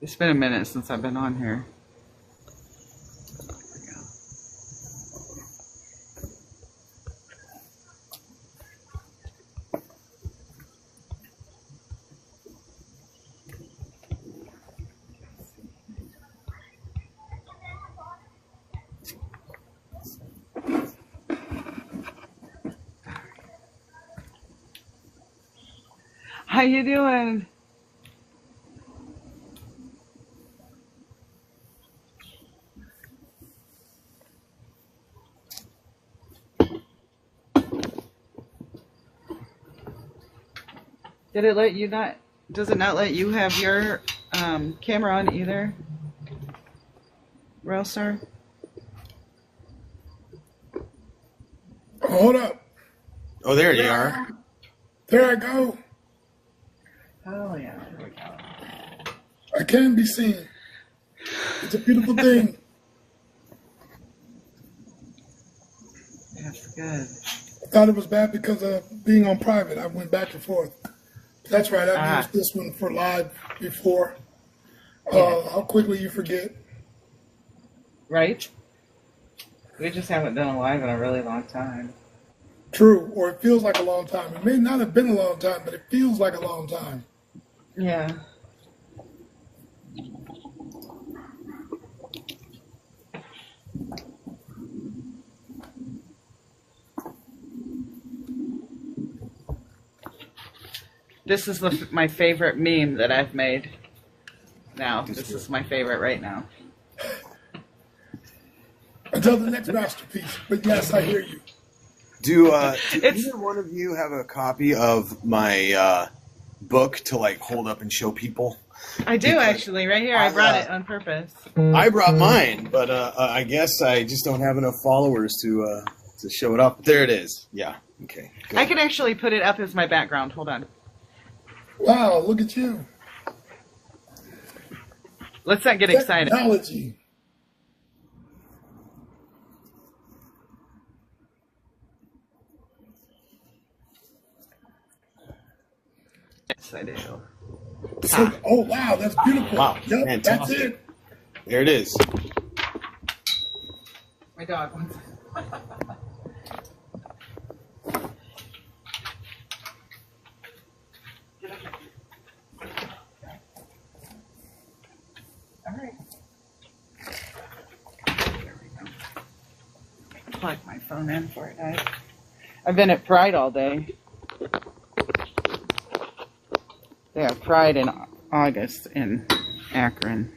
It's been a minute since I've been on here. How you doing? Did it let you not? Does it not let you have your camera on either? Railstar? Hold up. Oh, there you are. There I go. Oh yeah, there we go. I can be seen. It's a beautiful thing. That's good. I thought it was bad because of being on private. I went back and forth. That's right. I've used this one for live before. How quickly you forget. Right? We just haven't done a live in a really long time. True. Or it feels like a long time. It may not have been a long time, but it feels like a long time. Yeah. This is my favorite meme that I've made. Now, this is my favorite right now. Until the next masterpiece. But yes, I hear you. Do either one of you have a copy of my book to like hold up and show people? I do actually, right here. I brought it on purpose. I brought mine, but I guess I just don't have enough followers to show it off. There it is. Yeah. Okay. Good. I could actually put it up as my background. Hold on. Wow, look at you. Let's not get excited. Technology. Yes, I do. So, oh, wow, that's beautiful. Wow, Yep, fantastic. that's it. There it is. My dog wants All right. There we go. Plug my phone in for it, guys. I've been at Pride all day. They have Pride in August in Akron.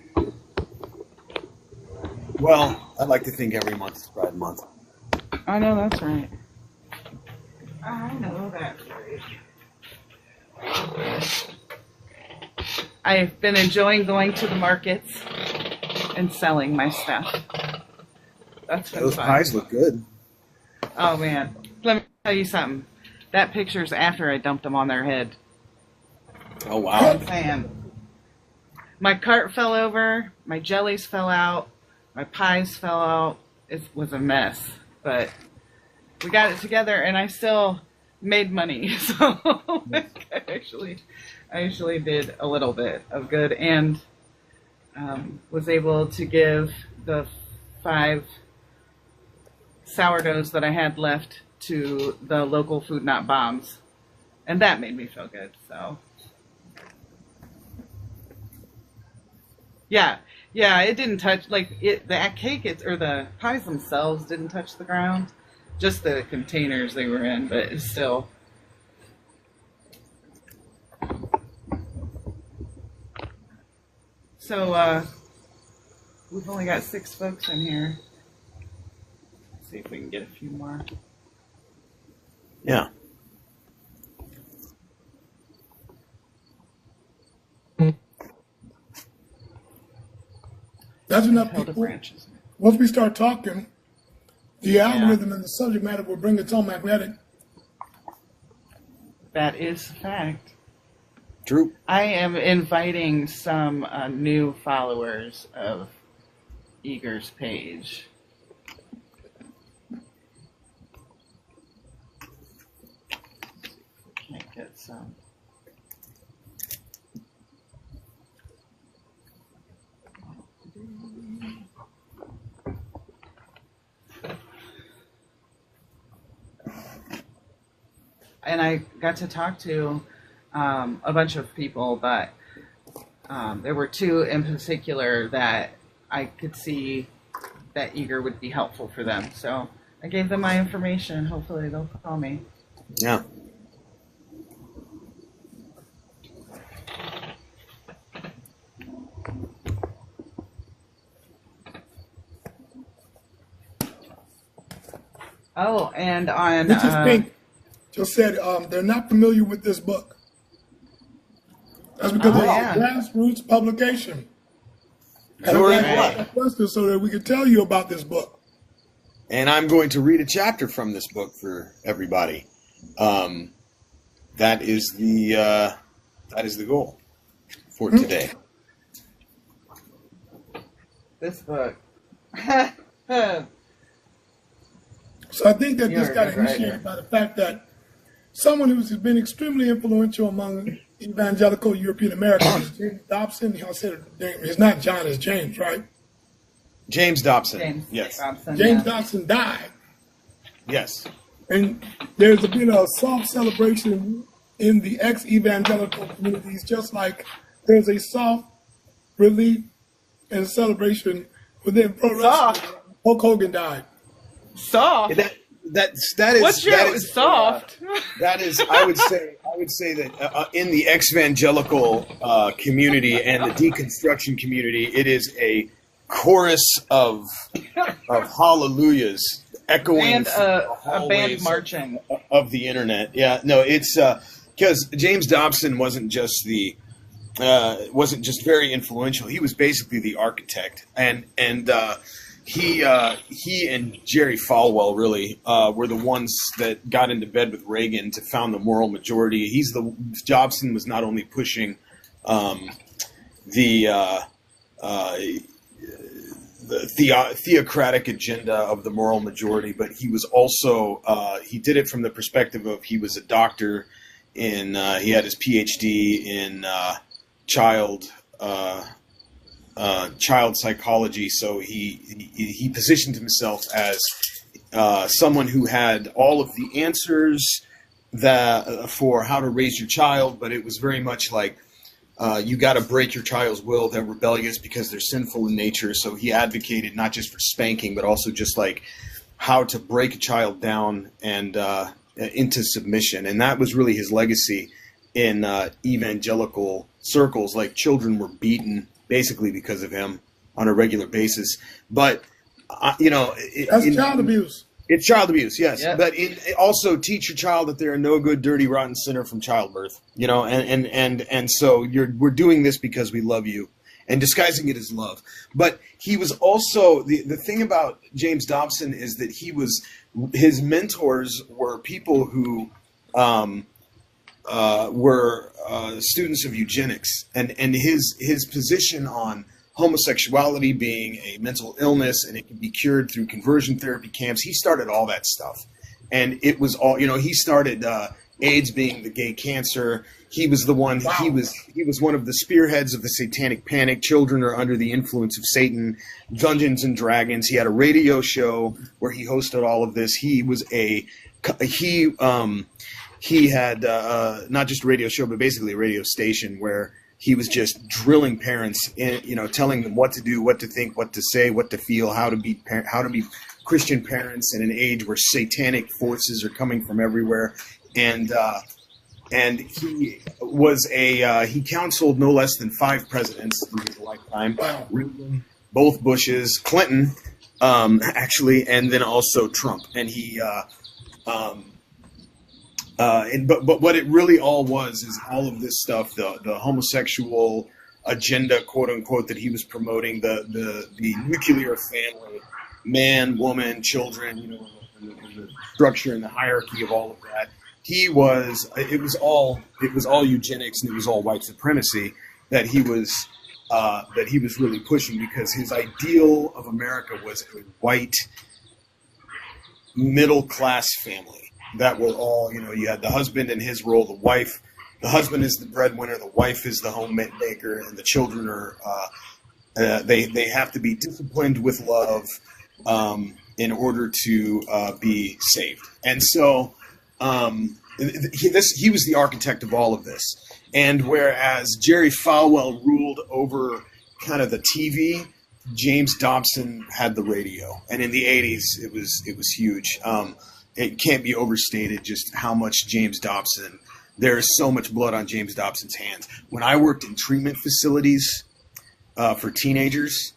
Well, I'd like to think every month is Pride Month. I know that's right. I know that's right. I've been enjoying going to the markets and selling my stuff. That's been Those fun. pies look good. Oh man, let me tell you something. That picture's after I dumped them on their head. Oh wow! I'm saying, my cart fell over, my jellies fell out, my pies fell out. It was a mess, but we got it together, and I still made money. So I actually did a little bit of good, and was able to give the 5 sourdoughs that I had left to the local Food Not Bombs, and that made me feel good. So. Yeah, it didn't touch, like, the cake, or the pies themselves didn't touch the ground, just the containers they were in, but it's still. So, we've only got 6 folks in here. Let's see if we can get a few more. Yeah. That's enough people. Once we start talking, the algorithm and the subject matter will bring its own magnetic. That is a fact. True. I am inviting some new followers of Eager's page. Can't get some. and I got to talk to a bunch of people, but there were two in particular that I could see that Eager would be helpful for them. So I gave them my information. Hopefully they'll call me. Yeah. Oh, and on Mrs. Pink just said they're not familiar with this book. That's because it's yeah. a grassroots publication. Jordan, And I asked questions so that we could tell you about this book. and I'm going to read a chapter from this book for everybody. That is the goal for today. this book. So I think that You're this got a good writer. initiated by the fact that someone who's been extremely influential among evangelical European Americans is James Dobson. I said his name. It's not John, it's James, right? James Dobson. James Yes. Dobson, James yeah. Dobson died. Yes. And there's been a soft celebration in the ex-evangelical communities, just like there's a soft relief and celebration within pro wrestling. Soft? Hulk Hogan died. Soft. That is What's your that is soft? That is, I would say that in the evangelical community and the deconstruction community, it is a chorus of hallelujahs echoing And through the a hallways band marching. of the internet. Yeah, no, it's because James Dobson wasn't just very influential. He was basically the architect, and he and Jerry Falwell really were the ones that got into bed with Reagan to found the Moral Majority. Dobson was not only pushing the theocratic agenda of the Moral Majority, but he was also he did it from the perspective of he was a doctor in he had his PhD in child psychology, so he positioned himself as someone who had all of the answers for how to raise your child, but it was very much like you got to break your child's will. They're rebellious because they're sinful in nature. So he advocated not just for spanking, but also just like how to break a child down and into submission. And that was really his legacy in evangelical circles. Like children were beaten basically because of him on a regular basis. But That's child abuse. It's child abuse, yes. Yeah. But it also teach your child that they're a no good, dirty, rotten sinner from childbirth. And so we're doing this because we love you, and disguising it as love. But he was also the thing about James Dobson is that his mentors were people who were students of eugenics, and his position on homosexuality being a mental illness and it can be cured through conversion therapy camps. He started all that stuff. And it was all, he started AIDS being the gay cancer. He was the one, Wow. he was one of the spearheads of the Satanic Panic. Children are under the influence of Satan, Dungeons and Dragons. He had a radio show where he hosted all of this. He had not just a radio show, but basically a radio station where he was just drilling parents, telling them what to do, what to think, what to say, what to feel, how to be Christian parents in an age where satanic forces are coming from everywhere. And he was he counseled no less than 5 presidents in his lifetime: Reagan, both Bushes, Clinton, actually, and then also Trump. And he. But what it really all was is all of this stuff, the homosexual agenda, quote unquote, that he was promoting, the nuclear family, man, woman, children, and the structure and the hierarchy of all of that. It was all eugenics, and it was all white supremacy that he was really pushing, because his ideal of America was a white middle class family. That were all, you had the husband in his role, the husband is the breadwinner, the wife is the homemaker, and the children are, they have to be disciplined with love in order to be saved. And so he was the architect of all of this. And whereas Jerry Falwell ruled over kind of the TV, James Dobson had the radio. And in the 80s, it was huge. It can't be overstated just how much James Dobson, there is so much blood on James Dobson's hands. When I worked in treatment facilities for teenagers,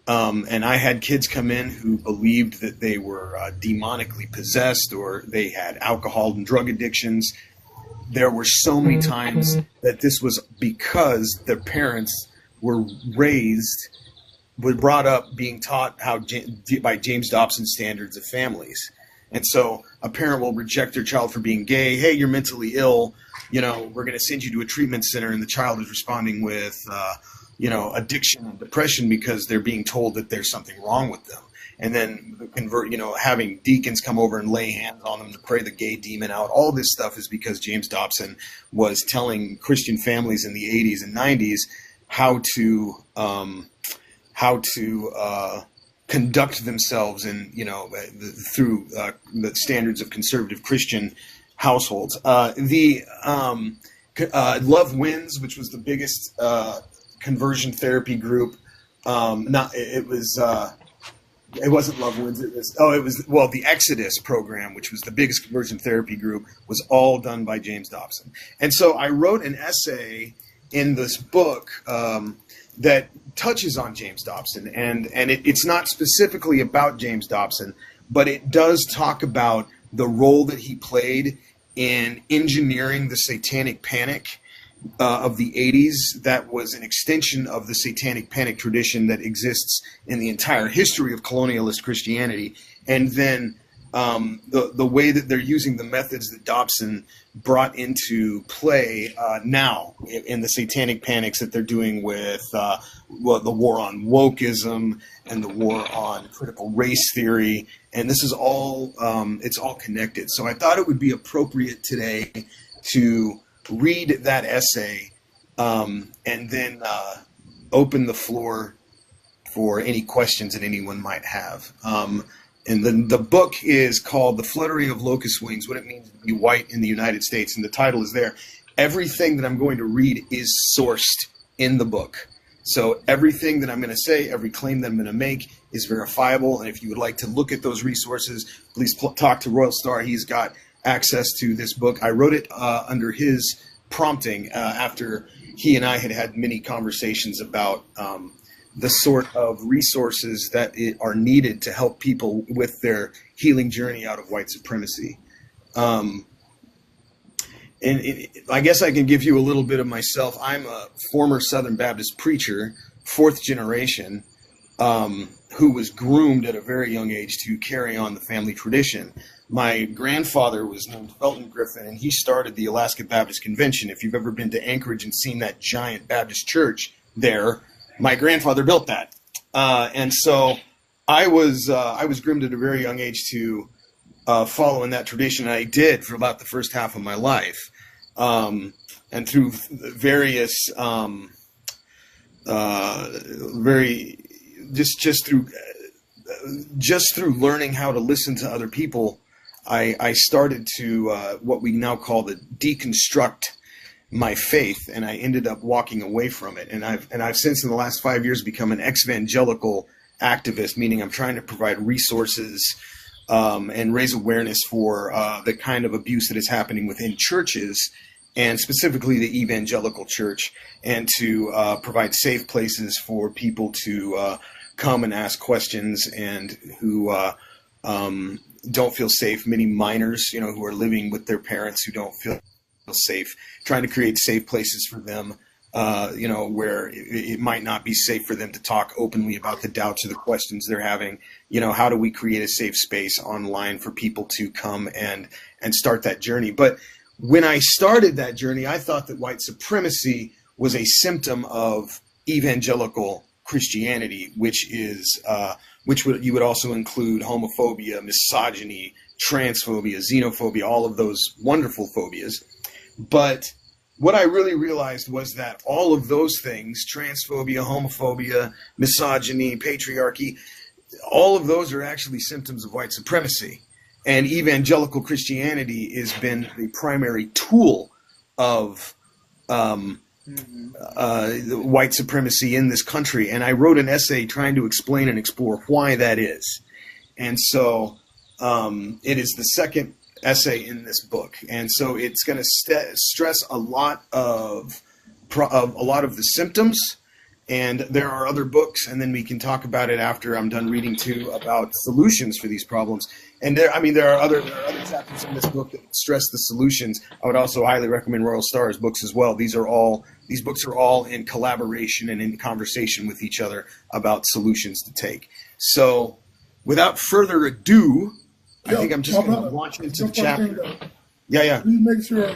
and I had kids come in who believed that they were demonically possessed or they had alcohol and drug addictions, there were so many times that this was because their parents were brought up being taught by James Dobson standards of families. And so a parent will reject their child for being gay. Hey, you're mentally ill. We're going to send you to a treatment center, and the child is responding with, addiction and depression because they're being told that there's something wrong with them. And then having deacons come over and lay hands on them to pray the gay demon out. All this stuff is because James Dobson was telling Christian families in the 80s and 90s how to conduct themselves in, through the standards of conservative Christian households. Love Wins, which was the biggest conversion therapy group. It wasn't Love Wins. The Exodus program, which was the biggest conversion therapy group, was all done by James Dobson. And so I wrote an essay in this book that touches on James Dobson, and it's not specifically about James Dobson, but it does talk about the role that he played in engineering the satanic panic of the 80s. That was an extension of the satanic panic tradition that exists in the entire history of colonialist Christianity. And then the way that they're using the methods that Dobson brought into play now in the satanic panics that they're doing with the war on wokeism and the war on critical race theory. And this is all, it's all connected. So I thought it would be appropriate today to read that essay and then open the floor for any questions that anyone might have. And then the book is called The Fluttering of Locust Wings, What It Means to Be White in the United States. And the title is there. Everything that I'm going to read is sourced in the book. So everything that I'm going to say, every claim that I'm going to make is verifiable. And if you would like to look at those resources, please talk to Royal Star. He's got access to this book. I wrote it under his prompting after he and I had many conversations about the sort of resources that are needed to help people with their healing journey out of white supremacy. And I guess I can give you a little bit of myself. I'm a former Southern Baptist preacher, fourth generation, who was groomed at a very young age to carry on the family tradition. My grandfather was named Felton Griffin, and he started the Alaska Baptist Convention. If you've ever been to Anchorage and seen that giant Baptist church there, my grandfather built that. And so I was groomed at a very young age to follow in that tradition. And I did for about the first half of my life. And through various, just through learning how to listen to other people, I started to what we now call the deconstruct my faith, and I ended up walking away from it. And I've since in the last 5 years become an ex-evangelical activist, meaning I'm trying to provide resources and raise awareness for the kind of abuse that is happening within churches, and specifically the evangelical church, and to provide safe places for people to come and ask questions, and who don't feel safe. Many minors, who are living with their parents who don't feel safe, trying to create safe places for them, where it might not be safe for them to talk openly about the doubts or the questions they're having. How do we create a safe space online for people to come and start that journey? But when I started that journey, I thought that white supremacy was a symptom of evangelical Christianity, which you would also include homophobia, misogyny, transphobia, xenophobia, all of those wonderful phobias. But what I really realized was that all of those things, transphobia, homophobia, misogyny, patriarchy, all of those are actually symptoms of white supremacy. And evangelical Christianity has been the primary tool of white supremacy in this country. And I wrote an essay trying to explain and explore why that is. And so it is the second essay in this book. And so it's going to stress a lot of the symptoms. And there are other books, and then we can talk about it after I'm done reading too, about solutions for these problems. And there are other chapters in this book that stress the solutions. I would also highly recommend Royal Star's books as well. These books are all in collaboration and in conversation with each other about solutions to take. So, without further ado, I think I'm just going to launch into the chapter. Yeah. Please make sure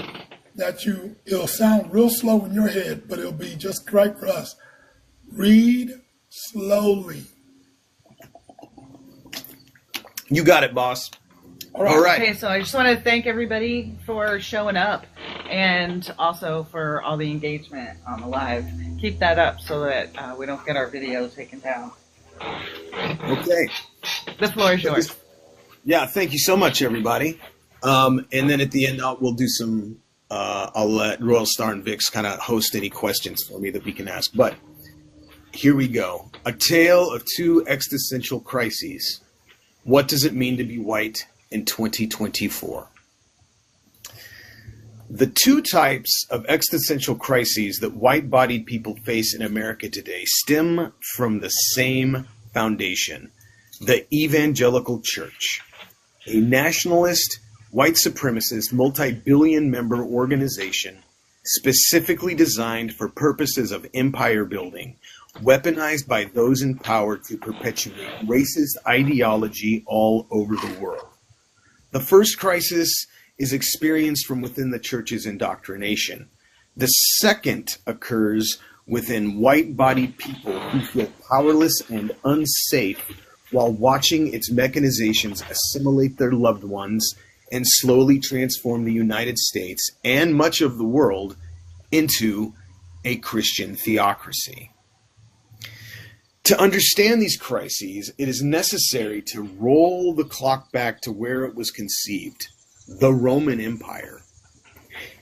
that it'll sound real slow in your head, but it'll be just right for us. Read slowly. You got it, boss. All right. Okay, so I just want to thank everybody for showing up and also for all the engagement on the live. Keep that up so that we don't get our video taken down. Okay. The floor is yours. Yeah, thank you so much, everybody. And then at the end, we'll do some, I'll let Royal Star and Vix kind of host any questions for me that we can ask. But here we go. A tale of two existential crises. What does it mean to be white in 2024? The two types of existential crises that white-bodied people face in America today stem from the same foundation, the evangelical church, a nationalist, white supremacist, multi-billion member organization specifically designed for purposes of empire building, weaponized by those in power to perpetuate racist ideology all over the world. The first crisis is experienced from within the church's indoctrination. The second occurs within white-bodied people who feel powerless and unsafe while watching its mechanizations assimilate their loved ones and slowly transform the United States and much of the world into a Christian theocracy. To understand these crises, it is necessary to roll the clock back to where it was conceived, the Roman Empire.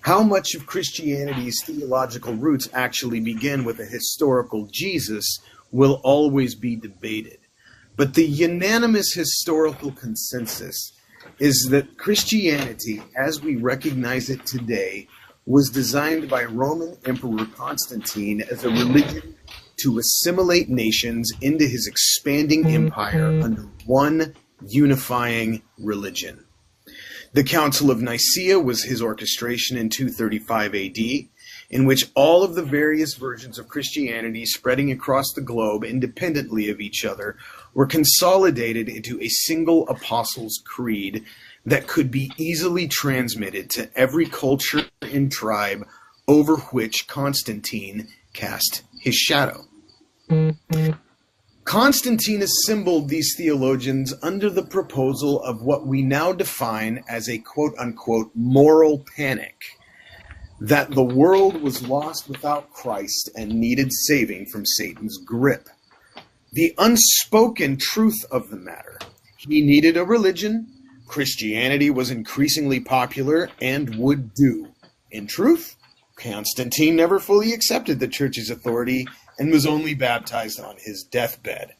How much of Christianity's theological roots actually begin with a historical Jesus will always be debated. But the unanimous historical consensus is that Christianity, as we recognize it today, was designed by Roman Emperor Constantine as a religion to assimilate nations into his expanding empire under one unifying religion. The Council of Nicaea was his orchestration in 235 AD, in which all of the various versions of Christianity spreading across the globe independently of each other were consolidated into a single Apostles' Creed that could be easily transmitted to every culture and tribe over which Constantine cast his shadow. Constantine assembled these theologians under the proposal of what we now define as a quote-unquote moral panic, that the world was lost without Christ and needed saving from Satan's grip. The unspoken truth of the matter: he needed a religion, Christianity was increasingly popular and would do. In truth, Constantine never fully accepted the church's authority and was only baptized on his deathbed.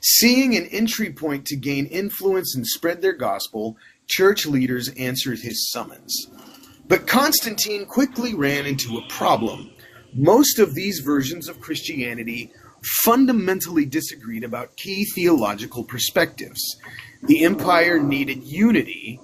Seeing an entry point to gain influence and spread their gospel, church leaders answered his summons. But Constantine quickly ran into a problem. Most of these versions of Christianity fundamentally disagreed about key theological perspectives. The empire needed unity.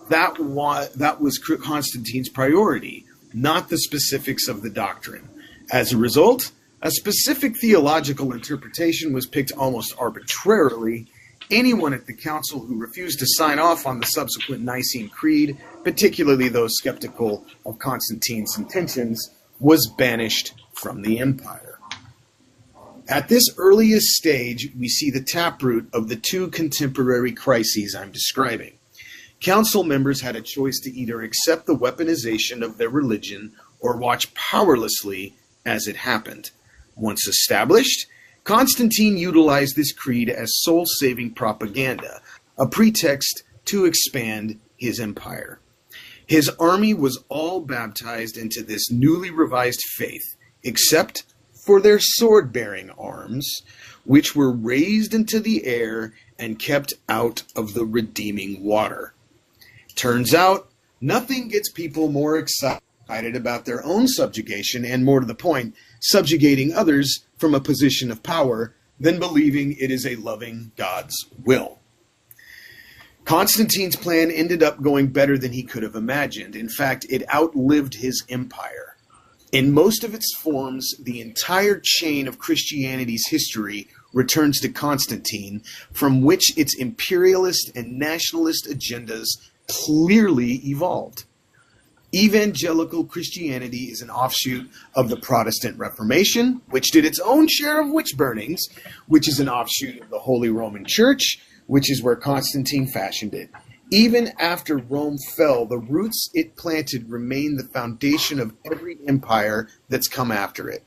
That was Constantine's priority, not the specifics of the doctrine. As a result, a specific theological interpretation was picked almost arbitrarily. Anyone at the council who refused to sign off on the subsequent Nicene Creed, particularly those skeptical of Constantine's intentions, was banished from the empire. At this earliest stage, we see the taproot of the two contemporary crises I'm describing. Council members had a choice to either accept the weaponization of their religion or watch powerlessly as it happened. Once established, Constantine utilized this creed as soul-saving propaganda, a pretext to expand his empire. His army was all baptized into this newly revised faith, except for their sword-bearing arms, which were raised into the air and kept out of the redeeming water. Turns out, nothing gets people more excited about their own subjugation, and more to the point, subjugating others from a position of power, than believing it is a loving God's will. Constantine's plan ended up going better than he could have imagined. In fact, it outlived his empire. In most of its forms, the entire chain of Christianity's history returns to Constantine, from which its imperialist and nationalist agendas clearly evolved. Evangelical Christianity is an offshoot of the Protestant Reformation, which did its own share of witch burnings, which is an offshoot of the Holy Roman Church, which is where Constantine fashioned it. Even after Rome fell, the roots it planted remain the foundation of every empire that's come after it.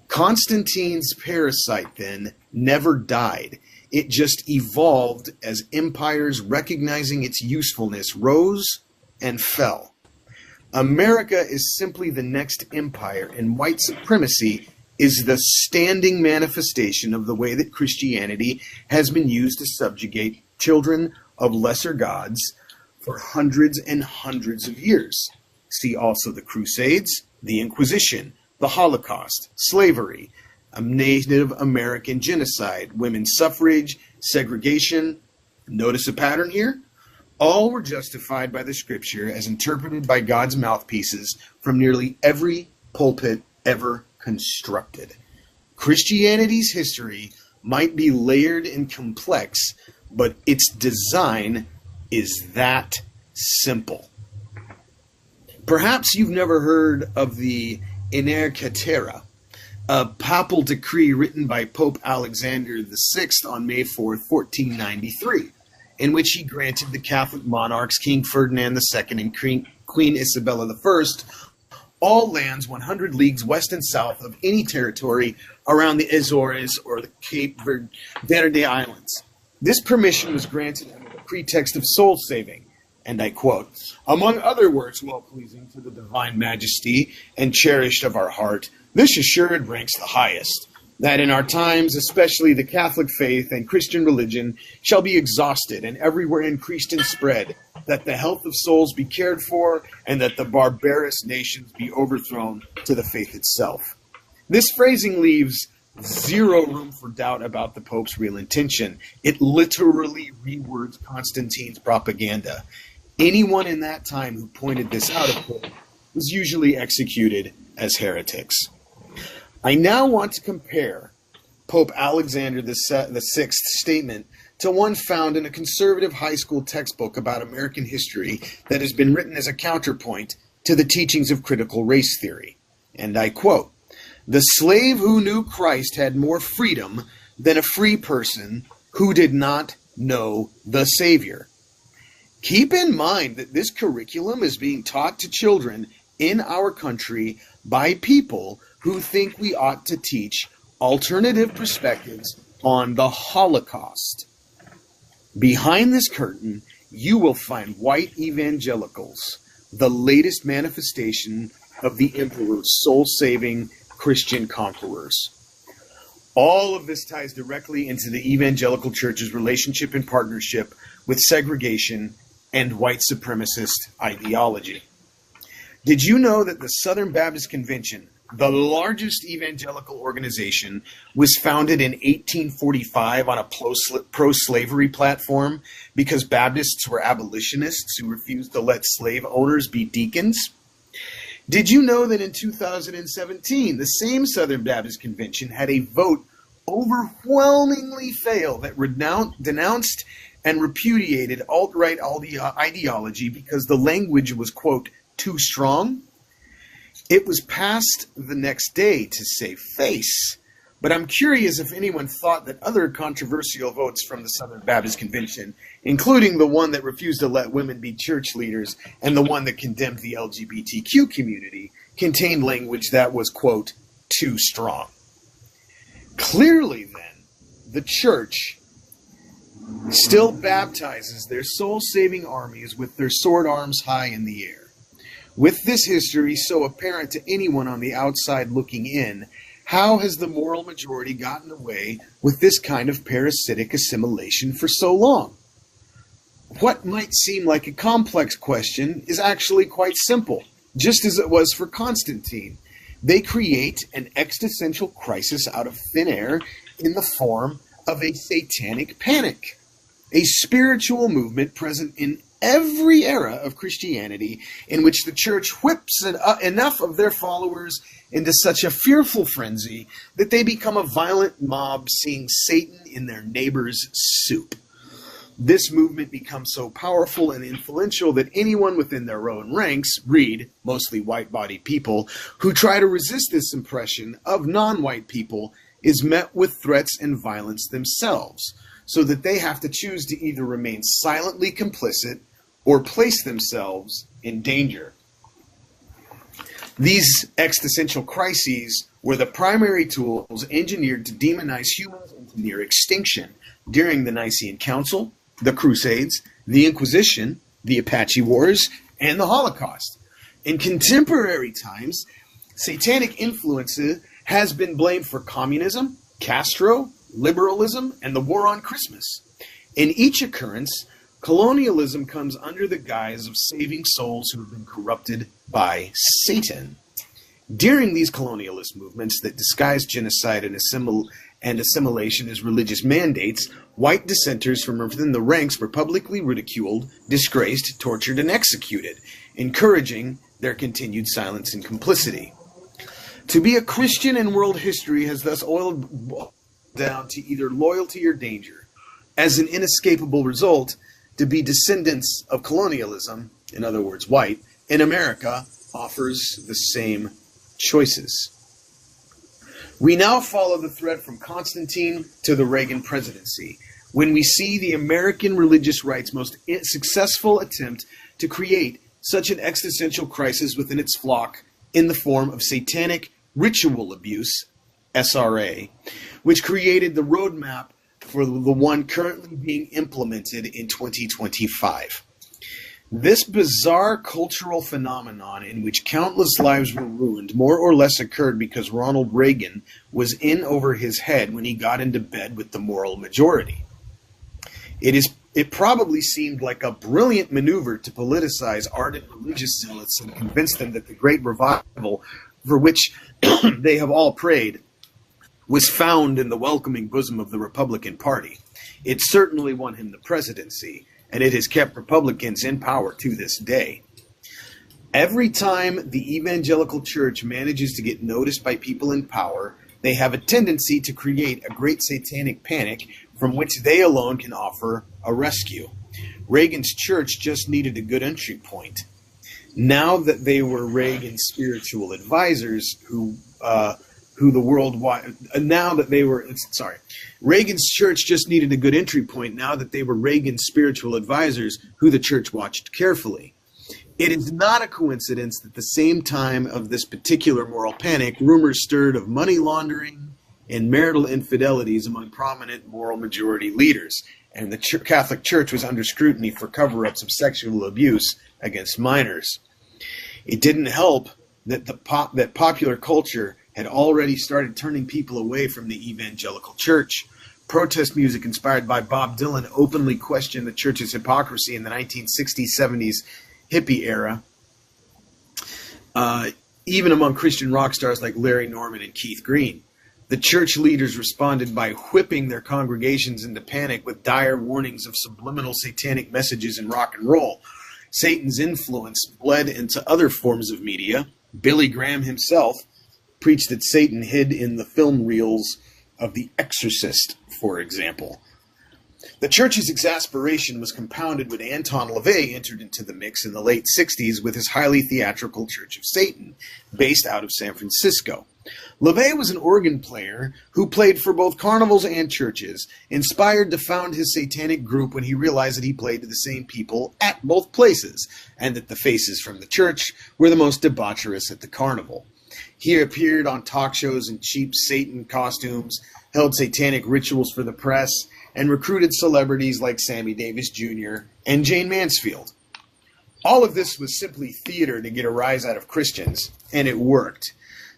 Constantine's parasite, then, never died. It just evolved as empires recognizing its usefulness rose and fell. America is simply the next empire, and white supremacy is the standing manifestation of the way that Christianity has been used to subjugate children of lesser gods for hundreds and hundreds of years. See also the Crusades, the Inquisition, the Holocaust, slavery, a Native American genocide, women's suffrage, segregation. Notice a pattern here? All were justified by the Scripture as interpreted by God's mouthpieces from nearly every pulpit ever constructed. Christianity's history might be layered and complex, but its design is that simple. Perhaps you've never heard of the Iner Caetera, a papal decree written by Pope Alexander VI on May 4th, 1493, in which he granted the Catholic monarchs King Ferdinand II and Queen Isabella I all lands 100 leagues west and south of any territory around the Azores or the Cape Verde Islands. This permission was granted under the pretext of soul saving, and I quote, "Among other works well-pleasing to the divine majesty and cherished of our heart, this assured ranks the highest, that in our times, especially the Catholic faith and Christian religion, shall be exhausted and everywhere increased and spread, that the health of souls be cared for, and that the barbarous nations be overthrown to the faith itself." This phrasing leaves zero room for doubt about the Pope's real intention. It literally rewords Constantine's propaganda. Anyone in that time who pointed this out, of course, was usually executed as heretics. I now want to compare Pope Alexander VI's statement to one found in a conservative high school textbook about American history that has been written as a counterpoint to the teachings of critical race theory. And I quote, "The slave who knew Christ had more freedom than a free person who did not know the Savior." Keep in mind that this curriculum is being taught to children in our country by people who think we ought to teach alternative perspectives on the Holocaust. Behind this curtain, you will find white evangelicals, the latest manifestation of the emperor's soul-saving Christian conquerors. All of this ties directly into the evangelical church's relationship and partnership with segregation and white supremacist ideology. Did you know that the Southern Baptist Convention, the largest evangelical organization, was founded in 1845 on a pro-slavery platform because Baptists were abolitionists who refused to let slave owners be deacons? Did you know that in 2017, the same Southern Baptist Convention had a vote overwhelmingly fail that denounced and repudiated alt-right ideology because the language was, quote, too strong? It was passed the next day to save face. But I'm curious if anyone thought that other controversial votes from the Southern Baptist Convention, including the one that refused to let women be church leaders and the one that condemned the LGBTQ community, contained language that was, quote, too strong. Clearly, then, the church still baptizes their soul-saving armies with their sword arms high in the air. With this history so apparent to anyone on the outside looking in, how has the moral majority gotten away with this kind of parasitic assimilation for so long? What might seem like a complex question is actually quite simple, just as it was for Constantine. They create an existential crisis out of thin air in the form of a satanic panic, a spiritual movement present in every era of Christianity in which the church whips enough of their followers into such a fearful frenzy that they become a violent mob seeing Satan in their neighbor's soup. This movement becomes so powerful and influential that anyone within their own ranks, read mostly white-bodied people, who try to resist this impression of non-white people is met with threats and violence themselves, so that they have to choose to either remain silently complicit or place themselves in danger. These existential crises were the primary tools engineered to demonize humans into near extinction during the Nicene Council, the Crusades, the Inquisition, the Apache Wars, and the Holocaust. In contemporary times, satanic influence has been blamed for communism, Castro, liberalism, and the war on Christmas. In each occurrence, colonialism comes under the guise of saving souls who have been corrupted by Satan. During these colonialist movements that disguise genocide and assimilation as religious mandates, white dissenters from within the ranks were publicly ridiculed, disgraced, tortured, and executed, encouraging their continued silence and complicity. To be a Christian in world history has thus oiled down to either loyalty or danger. As an inescapable result, to be descendants of colonialism, in other words, white, in America offers the same choices. We now follow the thread from Constantine to the Reagan presidency, when we see the American religious right's most successful attempt to create such an existential crisis within its flock in the form of satanic ritual abuse, SRA, which created the roadmap for the one currently being implemented in 2025. This bizarre cultural phenomenon in which countless lives were ruined more or less occurred because Ronald Reagan was in over his head when he got into bed with the moral majority. It probably seemed like a brilliant maneuver to politicize ardent religious zealots and convince them that the great revival for which they have all prayed was found in the welcoming bosom of the Republican Party. It certainly won him the presidency, and it has kept Republicans in power to this day. Every time the evangelical church manages to get noticed by people in power, they have a tendency to create a great satanic panic from which they alone can offer a rescue. Reagan's church just needed a good entry point. Now that they were Reagan's spiritual advisors, Reagan's church just needed a good entry point now that they were Reagan's spiritual advisors, who the church watched carefully. It is not a coincidence that at the same time of this particular moral panic, rumors stirred of money laundering and marital infidelities among prominent moral majority leaders, and the Catholic Church was under scrutiny for cover-ups of sexual abuse against minors. It didn't help that that popular culture had already started turning people away from the evangelical church. Protest music inspired by Bob Dylan openly questioned the church's hypocrisy in the 1960s, 70s hippie era, even among Christian rock stars like Larry Norman and Keith Green. The church leaders responded by whipping their congregations into panic with dire warnings of subliminal satanic messages in rock and roll. Satan's influence bled into other forms of media. Billy Graham himself preached that Satan hid in the film reels of The Exorcist, for example. The church's exasperation was compounded when Anton LaVey entered into the mix in the late 60s with his highly theatrical Church of Satan, based out of San Francisco. LaVey was an organ player who played for both carnivals and churches, inspired to found his satanic group when he realized that he played to the same people at both places, and that the faces from the church were the most debaucherous at the carnival. He appeared on talk shows in cheap Satan costumes, held satanic rituals for the press, and recruited celebrities like Sammy Davis Jr. and Jane Mansfield. All of this was simply theater to get a rise out of Christians, and it worked.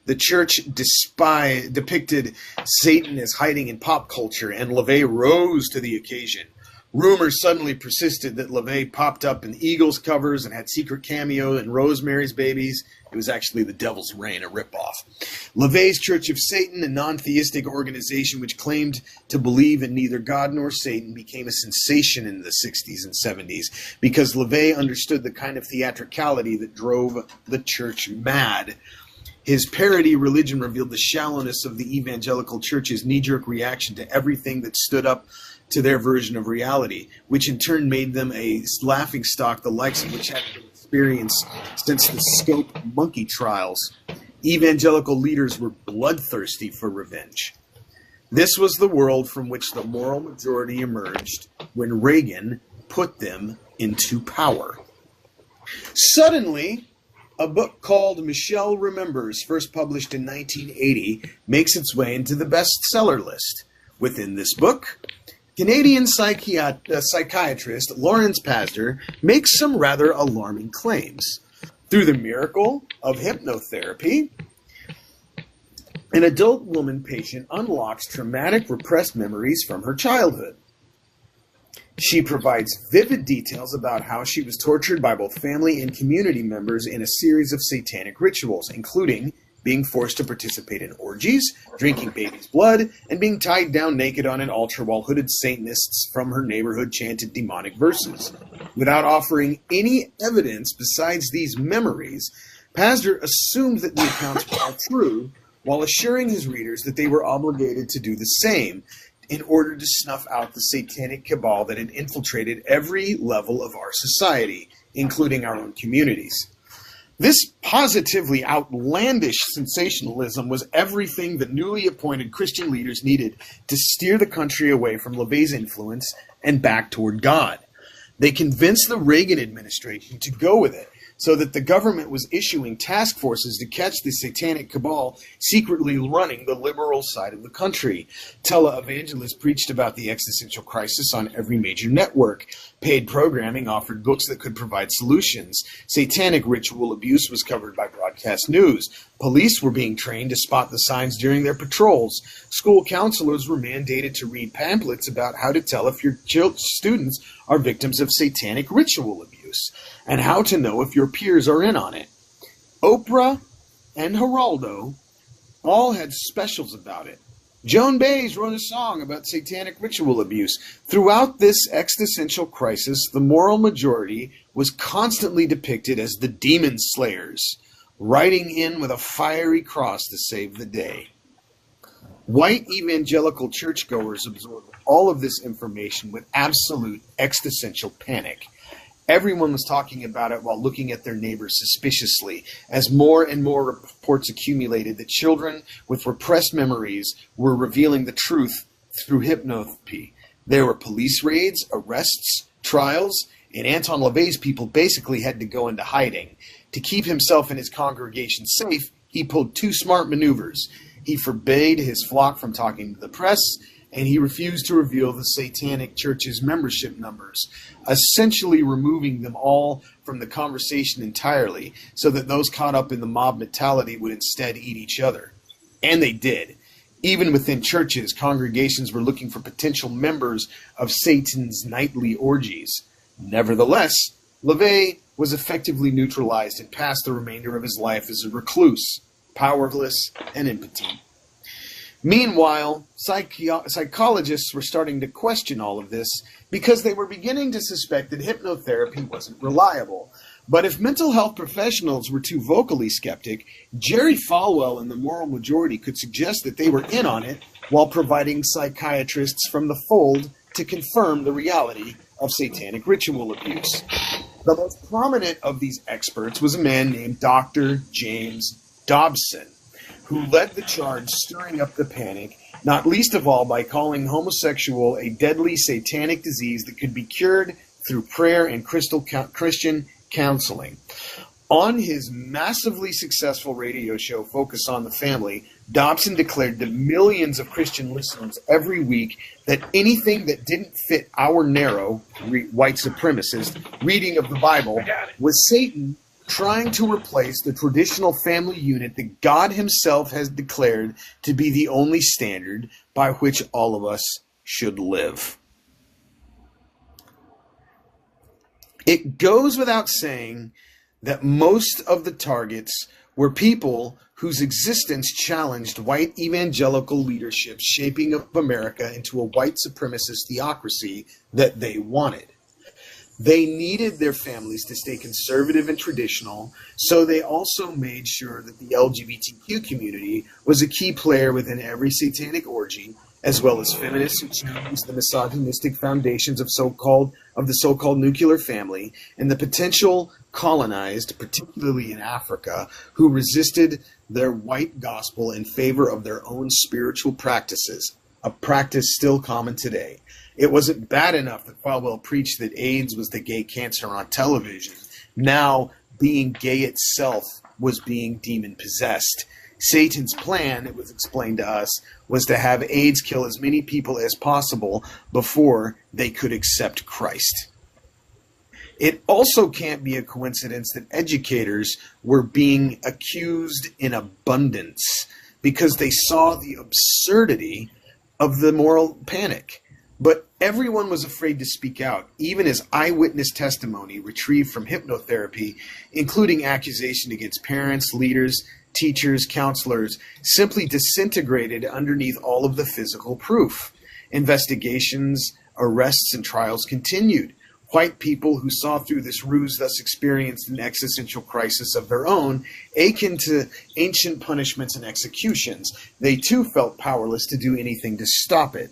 The church depicted Satan as hiding in pop culture, and LaVey rose to the occasion. Rumors suddenly persisted that LaVey popped up in Eagles covers and had secret cameo in Rosemary's Babies. It was actually The Devil's Reign, a ripoff. LaVey's Church of Satan, a non-theistic organization which claimed to believe in neither God nor Satan, became a sensation in the 60s and 70s because LaVey understood the kind of theatricality that drove the church mad. His parody religion revealed the shallowness of the evangelical church's knee-jerk reaction to everything that stood up to their version of reality, which in turn made them a laughingstock the likes of which had been experienced since the Scope monkey trials. Evangelical leaders were bloodthirsty for revenge. This was the world from which the moral majority emerged when Reagan put them into power. Suddenly, a book called Michelle Remembers, first published in 1980, makes its way into the bestseller list. Within this book, Canadian psychiatrist Lawrence Pazder makes some rather alarming claims. Through the miracle of hypnotherapy, an adult woman patient unlocks traumatic repressed memories from her childhood. She provides vivid details about how she was tortured by both family and community members in a series of satanic rituals, including being forced to participate in orgies, drinking baby's blood, and being tied down naked on an altar while hooded Satanists from her neighborhood chanted demonic verses. Without offering any evidence besides these memories, Pazder assumed that the accounts were all true, while assuring his readers that they were obligated to do the same in order to snuff out the satanic cabal that had infiltrated every level of our society, including our own communities. This positively outlandish sensationalism was everything the newly appointed Christian leaders needed to steer the country away from LaVey's influence and back toward God. They convinced the Reagan administration to go with it, so that the government was issuing task forces to catch the satanic cabal secretly running the liberal side of the country. Televangelists preached about the existential crisis on every major network. Paid programming offered books that could provide solutions. Satanic ritual abuse was covered by broadcast news. Police were being trained to spot the signs during their patrols. School counselors were mandated to read pamphlets about how to tell if your students are victims of satanic ritual abuse, and how to know if your peers are in on it. Oprah and Geraldo all had specials about it. Joan Baez wrote a song about satanic ritual abuse. Throughout this existential crisis, the moral majority was constantly depicted as the demon slayers, riding in with a fiery cross to save the day. White evangelical churchgoers absorbed all of this information with absolute existential panic. Everyone was talking about it while looking at their neighbors suspiciously, as more and more reports accumulated that children with repressed memories were revealing the truth through hypnotherapy. There were police raids, arrests, trials, and Anton LaVey's people basically had to go into hiding. To keep himself and his congregation safe, he pulled two smart maneuvers. He forbade his flock from talking to the press, and he refused to reveal the Satanic Church's membership numbers, essentially removing them all from the conversation entirely, so that those caught up in the mob mentality would instead eat each other. And they did. Even within churches, congregations were looking for potential members of Satan's nightly orgies. Nevertheless, LaVey was effectively neutralized and passed the remainder of his life as a recluse, powerless and impotent. Meanwhile, psychologists were starting to question all of this because they were beginning to suspect that hypnotherapy wasn't reliable. But if mental health professionals were too vocally skeptic, Jerry Falwell and the moral majority could suggest that they were in on it while providing psychiatrists from the fold to confirm the reality of satanic ritual abuse. The most prominent of these experts was a man named Dr. James Dobson, who led the charge stirring up the panic, not least of all by calling homosexual a deadly satanic disease that could be cured through prayer and Christian counseling. On his massively successful radio show, Focus on the Family, Dobson declared to millions of Christian listeners every week that anything that didn't fit our narrow, white supremacist reading of the Bible was Satan trying to replace the traditional family unit that God himself has declared to be the only standard by which all of us should live. It goes without saying that most of the targets were people whose existence challenged white evangelical leadership's shaping of America into a white supremacist theocracy that they wanted. They needed their families to stay conservative and traditional, so they also made sure that the LGBTQ community was a key player within every satanic orgy, as well as feminists who challenged the misogynistic foundations of the so-called nuclear family, and the potential colonized, particularly in Africa, who resisted their white gospel in favor of their own spiritual practices, a practice still common today. It wasn't bad enough that Falwell preached that AIDS was the gay cancer on television. Now, being gay itself was being demon-possessed. Satan's plan, it was explained to us, was to have AIDS kill as many people as possible before they could accept Christ. It also can't be a coincidence that educators were being accused in abundance because they saw the absurdity of the moral panic. But everyone was afraid to speak out, even as eyewitness testimony retrieved from hypnotherapy, including accusation against parents, leaders, teachers, counselors, simply disintegrated underneath all of the physical proof. Investigations, arrests, and trials continued. White people who saw through this ruse thus experienced an existential crisis of their own, akin to ancient punishments and executions. They too felt powerless to do anything to stop it.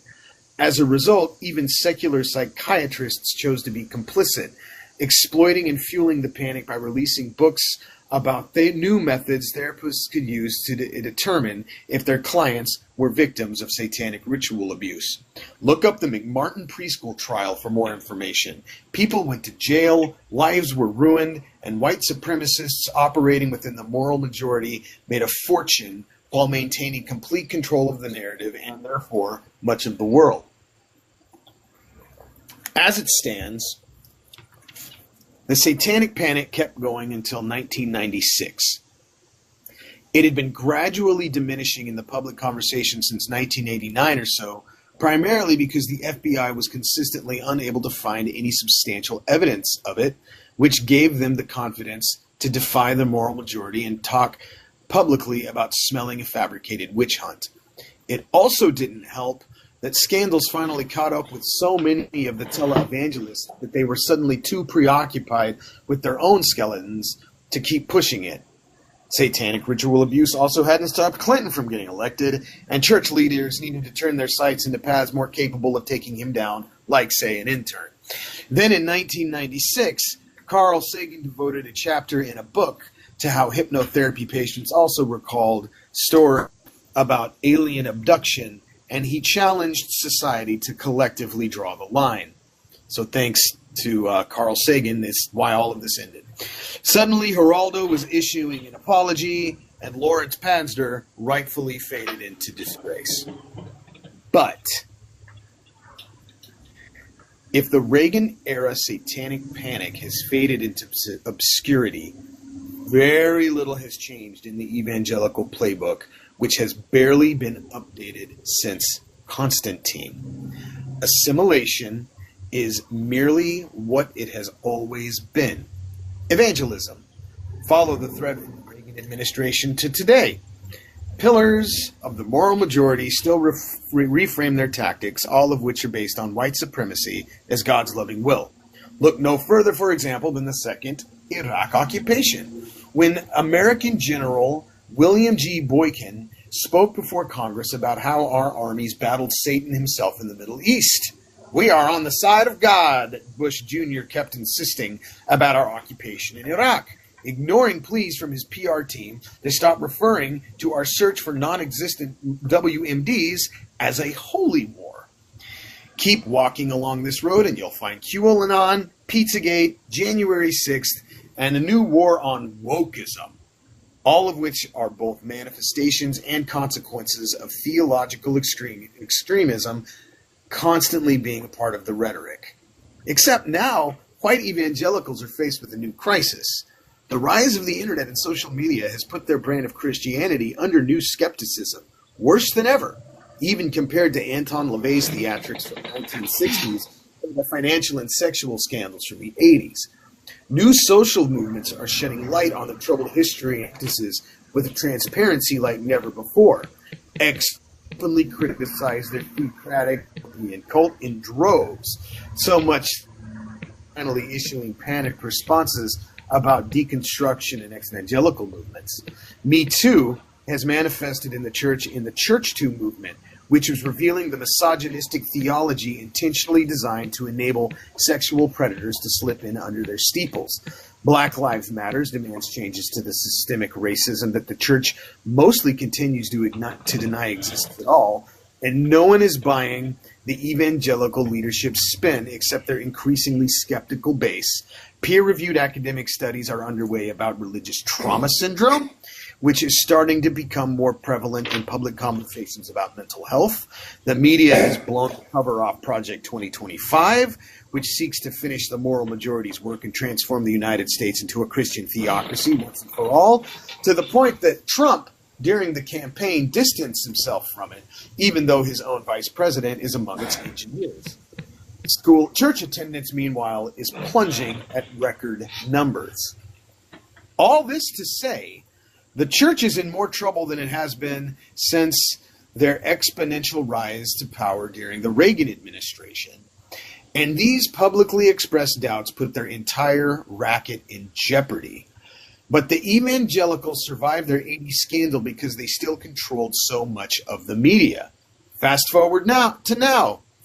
As a result, even secular psychiatrists chose to be complicit, exploiting and fueling the panic by releasing books about the new methods therapists could use to determine if their clients were victims of satanic ritual abuse. Look up the McMartin preschool trial for more information. People went to jail, lives were ruined, and white supremacists operating within the moral majority made a fortune while maintaining complete control of the narrative and, therefore, much of the world. As it stands, the satanic panic kept going until 1996. It had been gradually diminishing in the public conversation since 1989 or so, primarily because the FBI was consistently unable to find any substantial evidence of it, which gave them the confidence to defy the moral majority and talk publicly about smelling a fabricated witch hunt. It also didn't help that scandals finally caught up with so many of the televangelists that they were suddenly too preoccupied with their own skeletons to keep pushing it. Satanic ritual abuse also hadn't stopped Clinton from getting elected, and church leaders needed to turn their sights into paths more capable of taking him down, like, say, an intern. Then in 1996, Carl Sagan devoted a chapter in a book to how hypnotherapy patients also recalled stories about alien abduction, and he challenged society to collectively draw the line. So thanks to Carl Sagan, that's why all of this ended. Suddenly, Geraldo was issuing an apology, and Lawrence Pazder rightfully faded into disgrace. But if the Reagan-era satanic panic has faded into obscurity, very little has changed in the evangelical playbook, which has barely been updated since Constantine. Assimilation is merely what it has always been. Evangelism. Follow the thread from the Reagan administration to today. Pillars of the moral majority still reframe their tactics, all of which are based on white supremacy as God's loving will. Look no further, for example, than the second Iraq occupation, when American General William G. Boykin spoke before Congress about how our armies battled Satan himself in the Middle East. We are on the side of God, Bush Jr. kept insisting about our occupation in Iraq, ignoring pleas from his PR team to stop referring to our search for non-existent WMDs as a holy war. Keep walking along this road and you'll find QAnon, Pizzagate, January 6th, and a new war on wokeism. all of which are both manifestations and consequences of theological extremism constantly being a part of the rhetoric. Except now, white evangelicals are faced with a new crisis. The rise of the internet and social media has put their brand of Christianity under new skepticism, worse than ever, even compared to Anton LaVey's theatrics from the 1960s and the financial and sexual scandals from the 80s. New social movements are shedding light on the troubled history and practices with a transparency like never before. Openly criticize their theocratic and cult in droves, so much finally issuing panicked responses about deconstruction and evangelical movements. Me Too has manifested in the Church Too movement, which was revealing the misogynistic theology intentionally designed to enable sexual predators to slip in under their steeples. Black Lives Matters demands changes to the systemic racism that the church mostly continues to deny exists at all, and no one is buying the evangelical leadership's spin except their increasingly skeptical base. Peer-reviewed academic studies are underway about religious trauma syndrome, which is starting to become more prevalent in public conversations about mental health. The media has blown the cover off Project 2025, which seeks to finish the moral majority's work and transform the United States into a Christian theocracy once and for all, to the point that Trump, during the campaign, distanced himself from it, even though his own vice president is among its engineers. Church attendance, meanwhile, is plunging at record numbers. All this to say, the church is in more trouble than it has been since their exponential rise to power during the Reagan administration. And these publicly expressed doubts put their entire racket in jeopardy. But the evangelicals survived their 80s scandal because they still controlled so much of the media. Fast forward now.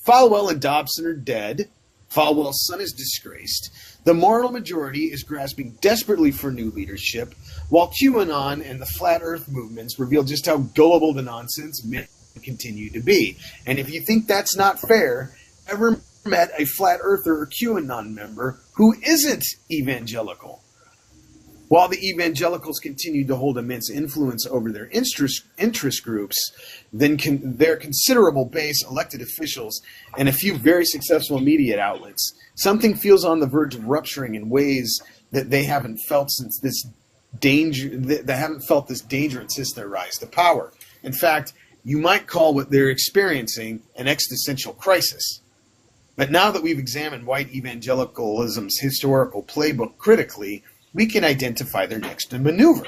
Falwell and Dobson are dead. Falwell's son is disgraced. The moral majority is grasping desperately for new leadership, while QAnon and the Flat Earth movements reveal just how gullible the nonsense may continue to be. And if you think that's not fair, ever met a Flat Earther or QAnon member who isn't evangelical? While the evangelicals continue to hold immense influence over their interest groups, then their considerable base, elected officials, and a few very successful media outlets, something feels on the verge of rupturing in ways that they haven't felt since this danger. They haven't felt this danger since their rise to power. In fact, you might call what they're experiencing an existential crisis. But now that we've examined white evangelicalism's historical playbook critically, we can identify their next maneuver.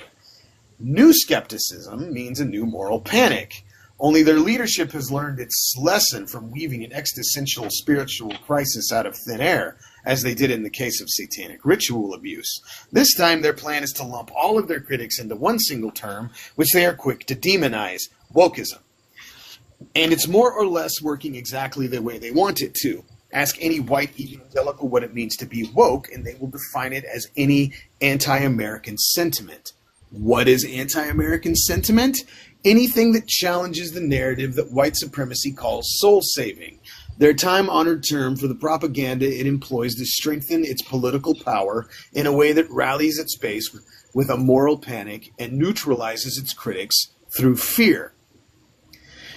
New skepticism means a new moral panic. Only their leadership has learned its lesson from weaving an existential spiritual crisis out of thin air, as they did in the case of satanic ritual abuse. This time, their plan is to lump all of their critics into one single term, which they are quick to demonize: wokeism. And it's more or less working exactly the way they want it to. Ask any white evangelical what it means to be woke, and they will define it as any anti-American sentiment. What is anti-American sentiment? Anything that challenges the narrative that white supremacy calls soul-saving. Their time-honored term for the propaganda it employs to strengthen its political power in a way that rallies its base with a moral panic and neutralizes its critics through fear.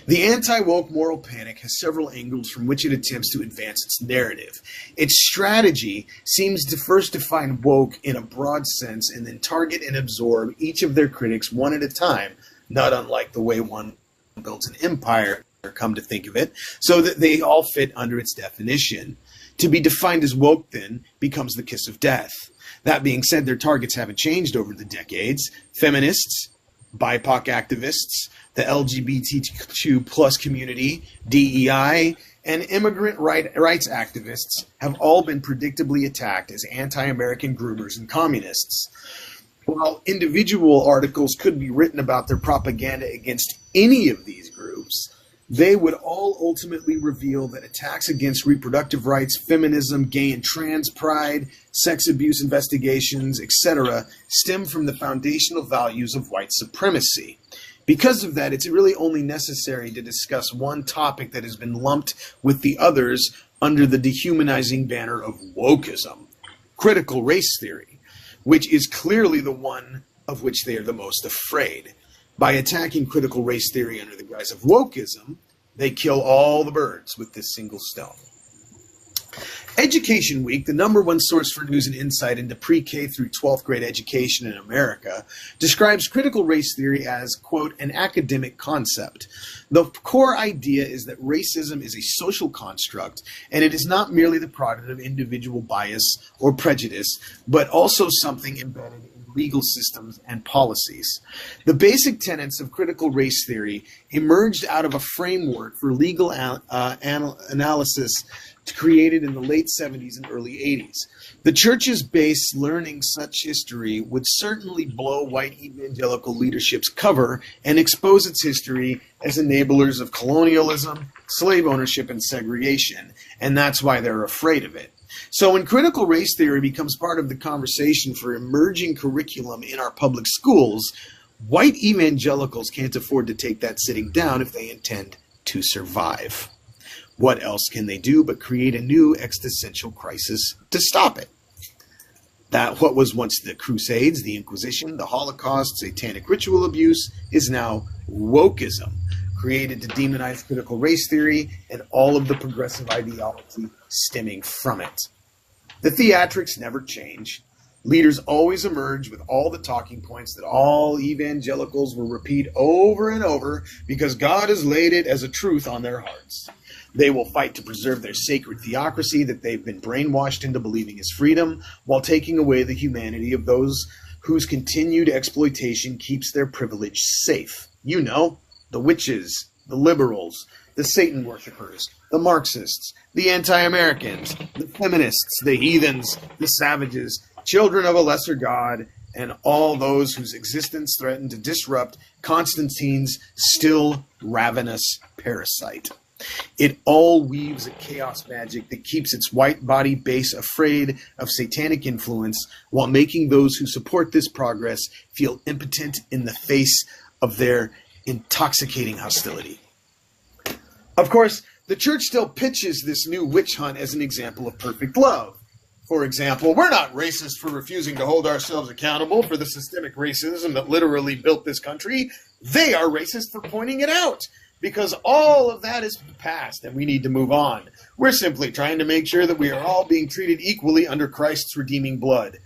The anti-woke moral panic has several angles from which it attempts to advance its narrative. Its strategy seems to first define woke in a broad sense and then target and absorb each of their critics one at a time, not unlike the way one builds an empire, come to think of it, so that they all fit under its definition. To be defined as woke, then, becomes the kiss of death. That being said, their targets haven't changed over the decades. Feminists, BIPOC activists, the LGBTQ plus community, DEI, and immigrant rights activists have all been predictably attacked as anti-American groomers and communists. While individual articles could be written about their propaganda against any of these groups, they would all ultimately reveal that attacks against reproductive rights, feminism, gay and trans pride, sex abuse investigations, etc., stem from the foundational values of white supremacy. Because of that, it's really only necessary to discuss one topic that has been lumped with the others under the dehumanizing banner of wokeism: critical race theory, which is clearly the one of which they are the most afraid. By attacking critical race theory under the guise of wokeism, they kill all the birds with this single stone. Education Week, the #1 source for news and insight into pre-K through 12th grade education in America, describes critical race theory as, quote, an academic concept. The core idea is that racism is a social construct, and it is not merely the product of individual bias or prejudice, but also something embedded in legal systems and policies. The basic tenets of critical race theory emerged out of a framework for legal analysis created in the late 70s and early 80s. The church's base learning such history would certainly blow white evangelical leadership's cover and expose its history as enablers of colonialism, slave ownership, and segregation, and that's why they're afraid of it. So when critical race theory becomes part of the conversation for emerging curriculum in our public schools, white evangelicals can't afford to take that sitting down if they intend to survive. What else can they do but create a new existential crisis to stop it? That what was once the Crusades, the Inquisition, the Holocaust, satanic ritual abuse is now wokeism, created to demonize critical race theory and all of the progressive ideology stemming from it. The theatrics never change. Leaders always emerge with all the talking points that all evangelicals will repeat over and over because God has laid it as a truth on their hearts. They will fight to preserve their sacred theocracy that they've been brainwashed into believing is freedom, while taking away the humanity of those whose continued exploitation keeps their privilege safe. You know, the witches, the liberals, the Satan worshippers, the Marxists, the anti-Americans, the feminists, the heathens, the savages, children of a lesser God, and all those whose existence threaten to disrupt Constantine's still ravenous parasite. It all weaves a chaos magic that keeps its white body base afraid of satanic influence while making those who support this progress feel impotent in the face of their intoxicating hostility. Of course, the church still pitches this new witch hunt as an example of perfect love. For example, we're not racist for refusing to hold ourselves accountable for the systemic racism that literally built this country. They are racist for pointing it out. Because all of that is past and we need to move on. We're simply trying to make sure that we are all being treated equally under Christ's redeeming blood.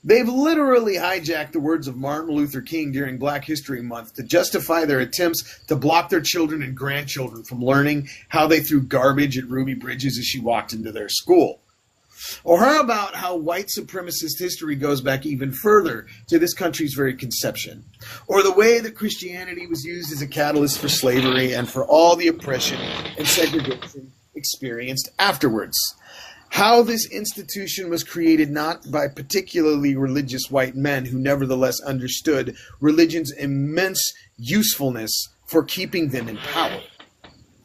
They've literally hijacked the words of Martin Luther King during Black History Month to justify their attempts to block their children and grandchildren from learning how they threw garbage at Ruby Bridges as she walked into their school. Or how about how white supremacist history goes back even further to this country's very conception? Or the way that Christianity was used as a catalyst for slavery and for all the oppression and segregation experienced afterwards? How this institution was created not by particularly religious white men who nevertheless understood religion's immense usefulness for keeping them in power.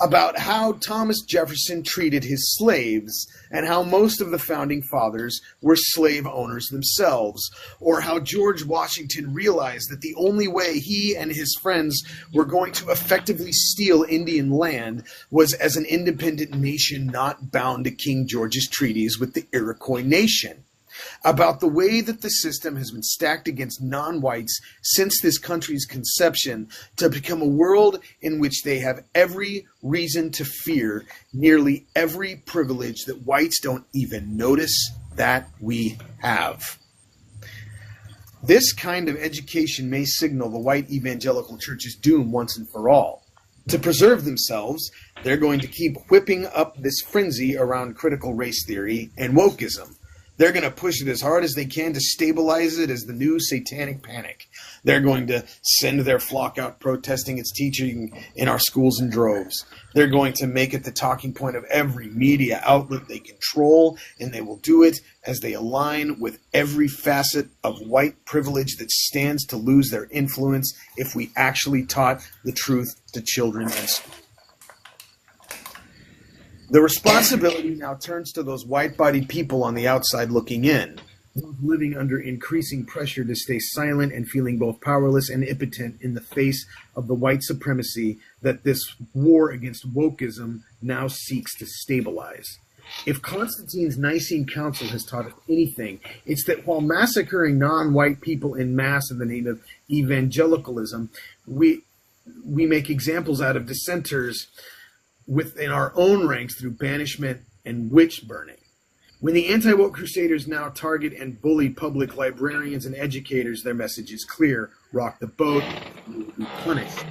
About how Thomas Jefferson treated his slaves and how most of the founding fathers were slave owners themselves, or how George Washington realized that the only way he and his friends were going to effectively steal Indian land was as an independent nation not bound to King George's treaties with the Iroquois nation. About the way that the system has been stacked against non-whites since this country's conception to become a world in which they have every reason to fear nearly every privilege that whites don't even notice that we have. This kind of education may signal the white evangelical church's doom once and for all. To preserve themselves, they're going to keep whipping up this frenzy around critical race theory and wokeism. They're going to push it as hard as they can to stabilize it as the new satanic panic. They're going to send their flock out protesting its teaching in our schools in droves. They're going to make it the talking point of every media outlet they control, and they will do it as they align with every facet of white privilege that stands to lose their influence if we actually taught the truth to children in school. The responsibility now turns to those white-bodied people on the outside looking in, those living under increasing pressure to stay silent and feeling both powerless and impotent in the face of the white supremacy that this war against wokeism now seeks to stabilize. If Constantine's Nicene Council has taught us anything, it's that while massacring non-white people in mass in the name of evangelicalism, we make examples out of dissenters within our own ranks through banishment and witch burning. When the anti-woke crusaders now target and bully public librarians and educators, their message is clear: rock the boat, you will be punished.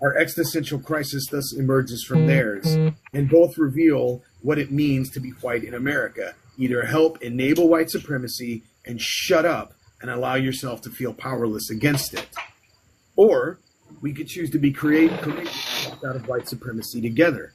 Our existential crisis thus emerges from theirs, and both reveal what it means to be white in America. Either help enable white supremacy and shut up and allow yourself to feel powerless against it, or we could choose to be courageous out of white supremacy together.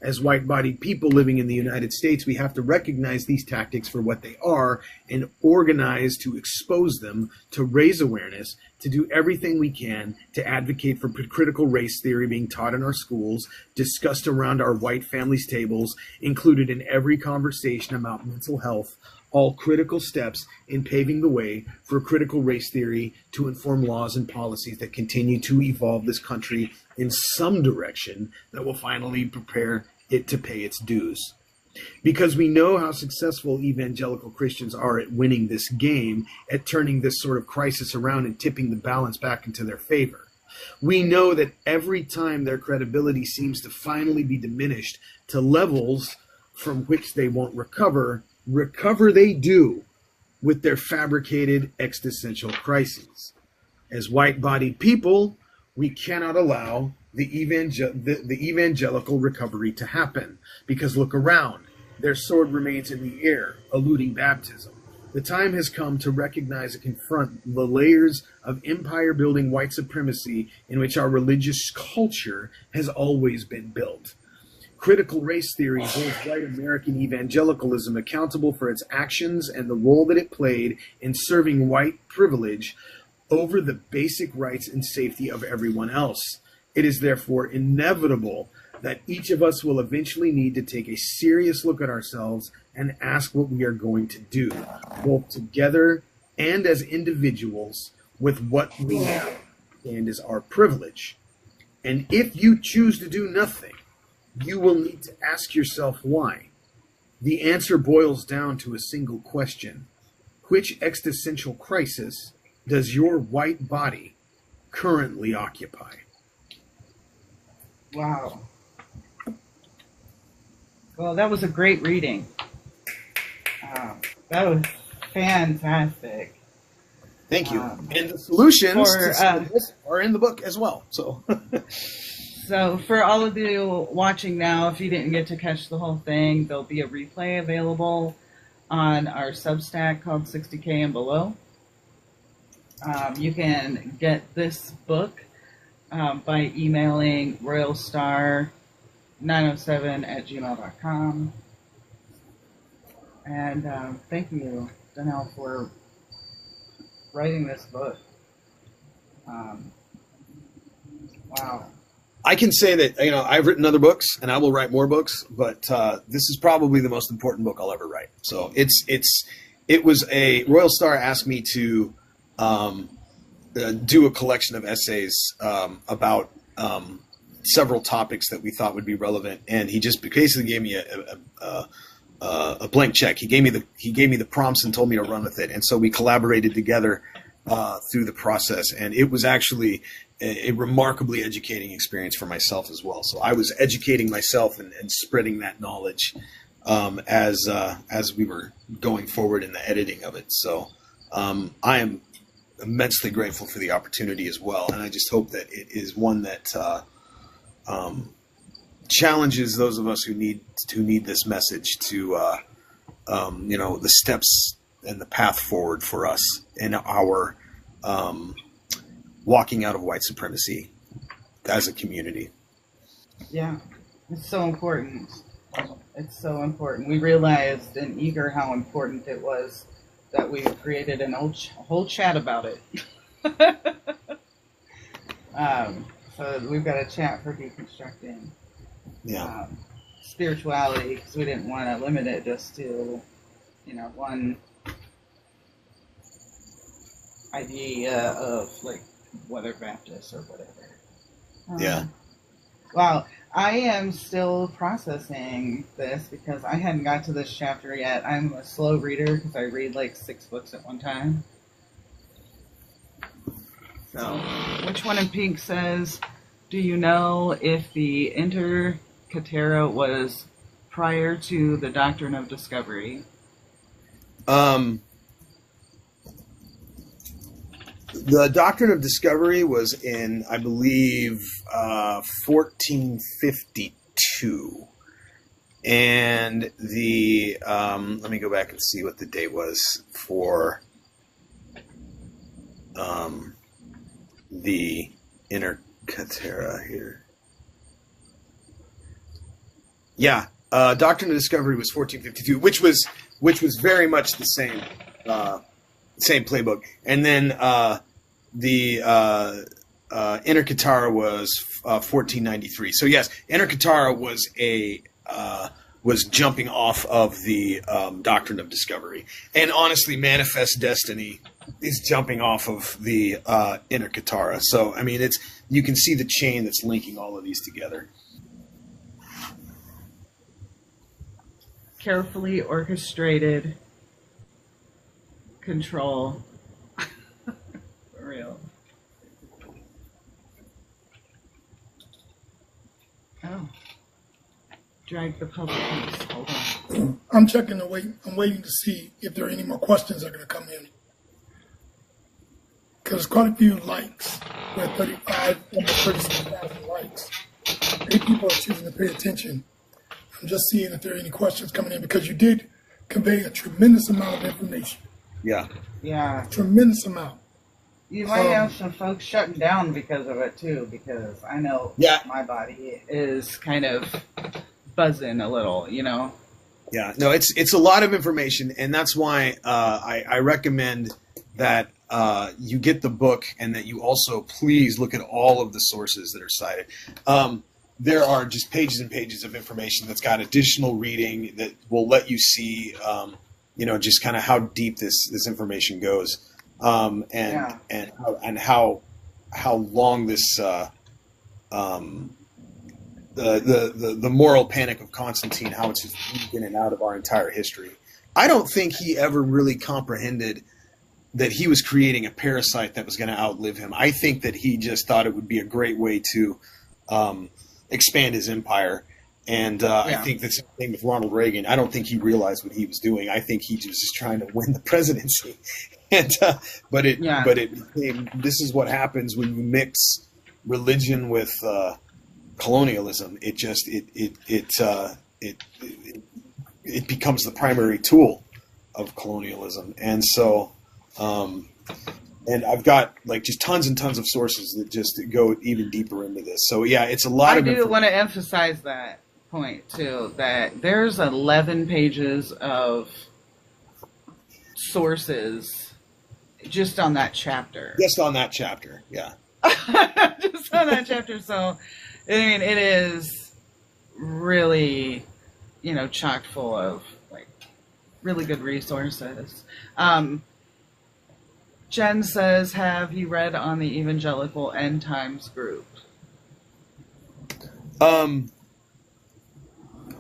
As white-bodied people living in the United States, we have to recognize these tactics for what they are and organize to expose them, to raise awareness, to do everything we can to advocate for critical race theory being taught in our schools, discussed around our white families' tables, included in every conversation about mental health, all critical steps in paving the way for critical race theory to inform laws and policies that continue to evolve this country in some direction that will finally prepare it to pay its dues. Because we know how successful evangelical Christians are at winning this game, at turning this sort of crisis around and tipping the balance back into their favor. We know that every time their credibility seems to finally be diminished to levels from which they won't recover they do with their fabricated existential crises. As white-bodied people, we cannot allow the evangelical recovery to happen, because look around. Their sword remains in the air, eluding baptism. The time has come to recognize and confront the layers of empire-building white supremacy in which our religious culture has always been built. Critical race theory holds white American evangelicalism accountable for its actions and the role that it played in serving white privilege over the basic rights and safety of everyone else. It is therefore inevitable that each of us will eventually need to take a serious look at ourselves and ask what we are going to do, both together and as individuals, with what we have and is our privilege. And if you choose to do nothing, you will need to ask yourself why. The answer boils down to a single question: which existential crisis does your white body currently occupy? Wow. Well, that was a great reading. That was fantastic. Thank you. And the solutions for, to some of this are in the book as well. So, So for all of you watching now, if you didn't get to catch the whole thing, there'll be a replay available on our Substack called 60K and Below. You can get this book by emailing royalstar907@gmail.com. And thank you, Donnell, for writing this book. Wow. I can say that, I've written other books and I will write more books, but this is probably the most important book I'll ever write. So it was Royal Star asked me to do a collection of essays about several topics that we thought would be relevant, and he just basically gave me a blank check. He gave me the prompts and told me to run with it, and so we collaborated together through the process, and it was actually a remarkably educating experience for myself as well. So I was educating myself and spreading that knowledge as we were going forward in the editing of it. So I am immensely grateful for the opportunity as well, and I just hope that it is one that challenges those of us who need this message to the steps and the path forward for us in our walking out of white supremacy as a community. Yeah, it's so important. It's so important. We realized in Eager how important it was that we created a whole chat about it. So we've got a chat for deconstructing spirituality, because we didn't want to limit it just to, one idea of like whether Baptist or whatever. Yeah. Wow. I am still processing this because I hadn't got to this chapter yet. I'm a slow reader because I read like 6 books at one time. So, which one in pink says, do you know if the Inter Caetera was prior to the Doctrine of Discovery? The Doctrine of Discovery was in, I believe, 1452. And the, let me go back and see what the date was for the Inter Caetera here. Yeah, Doctrine of Discovery was 1452, which was very much the same playbook. And then the Inter Caetera was 1493. So yes, Inter Caetera was was jumping off of the Doctrine of Discovery, and honestly, Manifest Destiny is jumping off of the Inter Caetera. So I mean, you can see the chain that's linking all of these together. Carefully orchestrated control. For real. Oh. Drag the puzzle piece. Hold on. I'm checking the wait. I'm waiting to see if there are any more questions that are going to come in. Because quite a few likes. We're at 35, almost 36,000 likes. Many people are choosing to pay attention. I'm just seeing if there are any questions coming in because you did convey a tremendous amount of information. Yeah. Yeah. Tremendous amount. You might have some folks shutting down because of it too, because I know my body is kind of buzzing a little, you know? Yeah, no, it's a lot of information, and that's why I recommend that you get the book and that you also please look at all of the sources that are cited. There are just pages and pages of information that's got additional reading that will let you see, just kind of how deep this information goes, and how long this the moral panic of Constantine, how it's just in and out of our entire history. I don't think he ever really comprehended that he was creating a parasite that was going to outlive him. I think that he just thought it would be a great way to expand his empire. And I think the same thing with Ronald Reagan. I don't think he realized what he was doing. I think he was just trying to win the presidency. And but it became, this is what happens when you mix religion with colonialism. It just it becomes the primary tool of colonialism. And so and I've got like just tons and tons of sources that just go even deeper into this. So yeah, it's a lot of. I do want to emphasize that point too, that there's 11 pages of sources just on that chapter. Just on that chapter, yeah. Just on that chapter. So, I mean, it is really, chock full of like really good resources. Jen says, have you read on the Evangelical End Times group?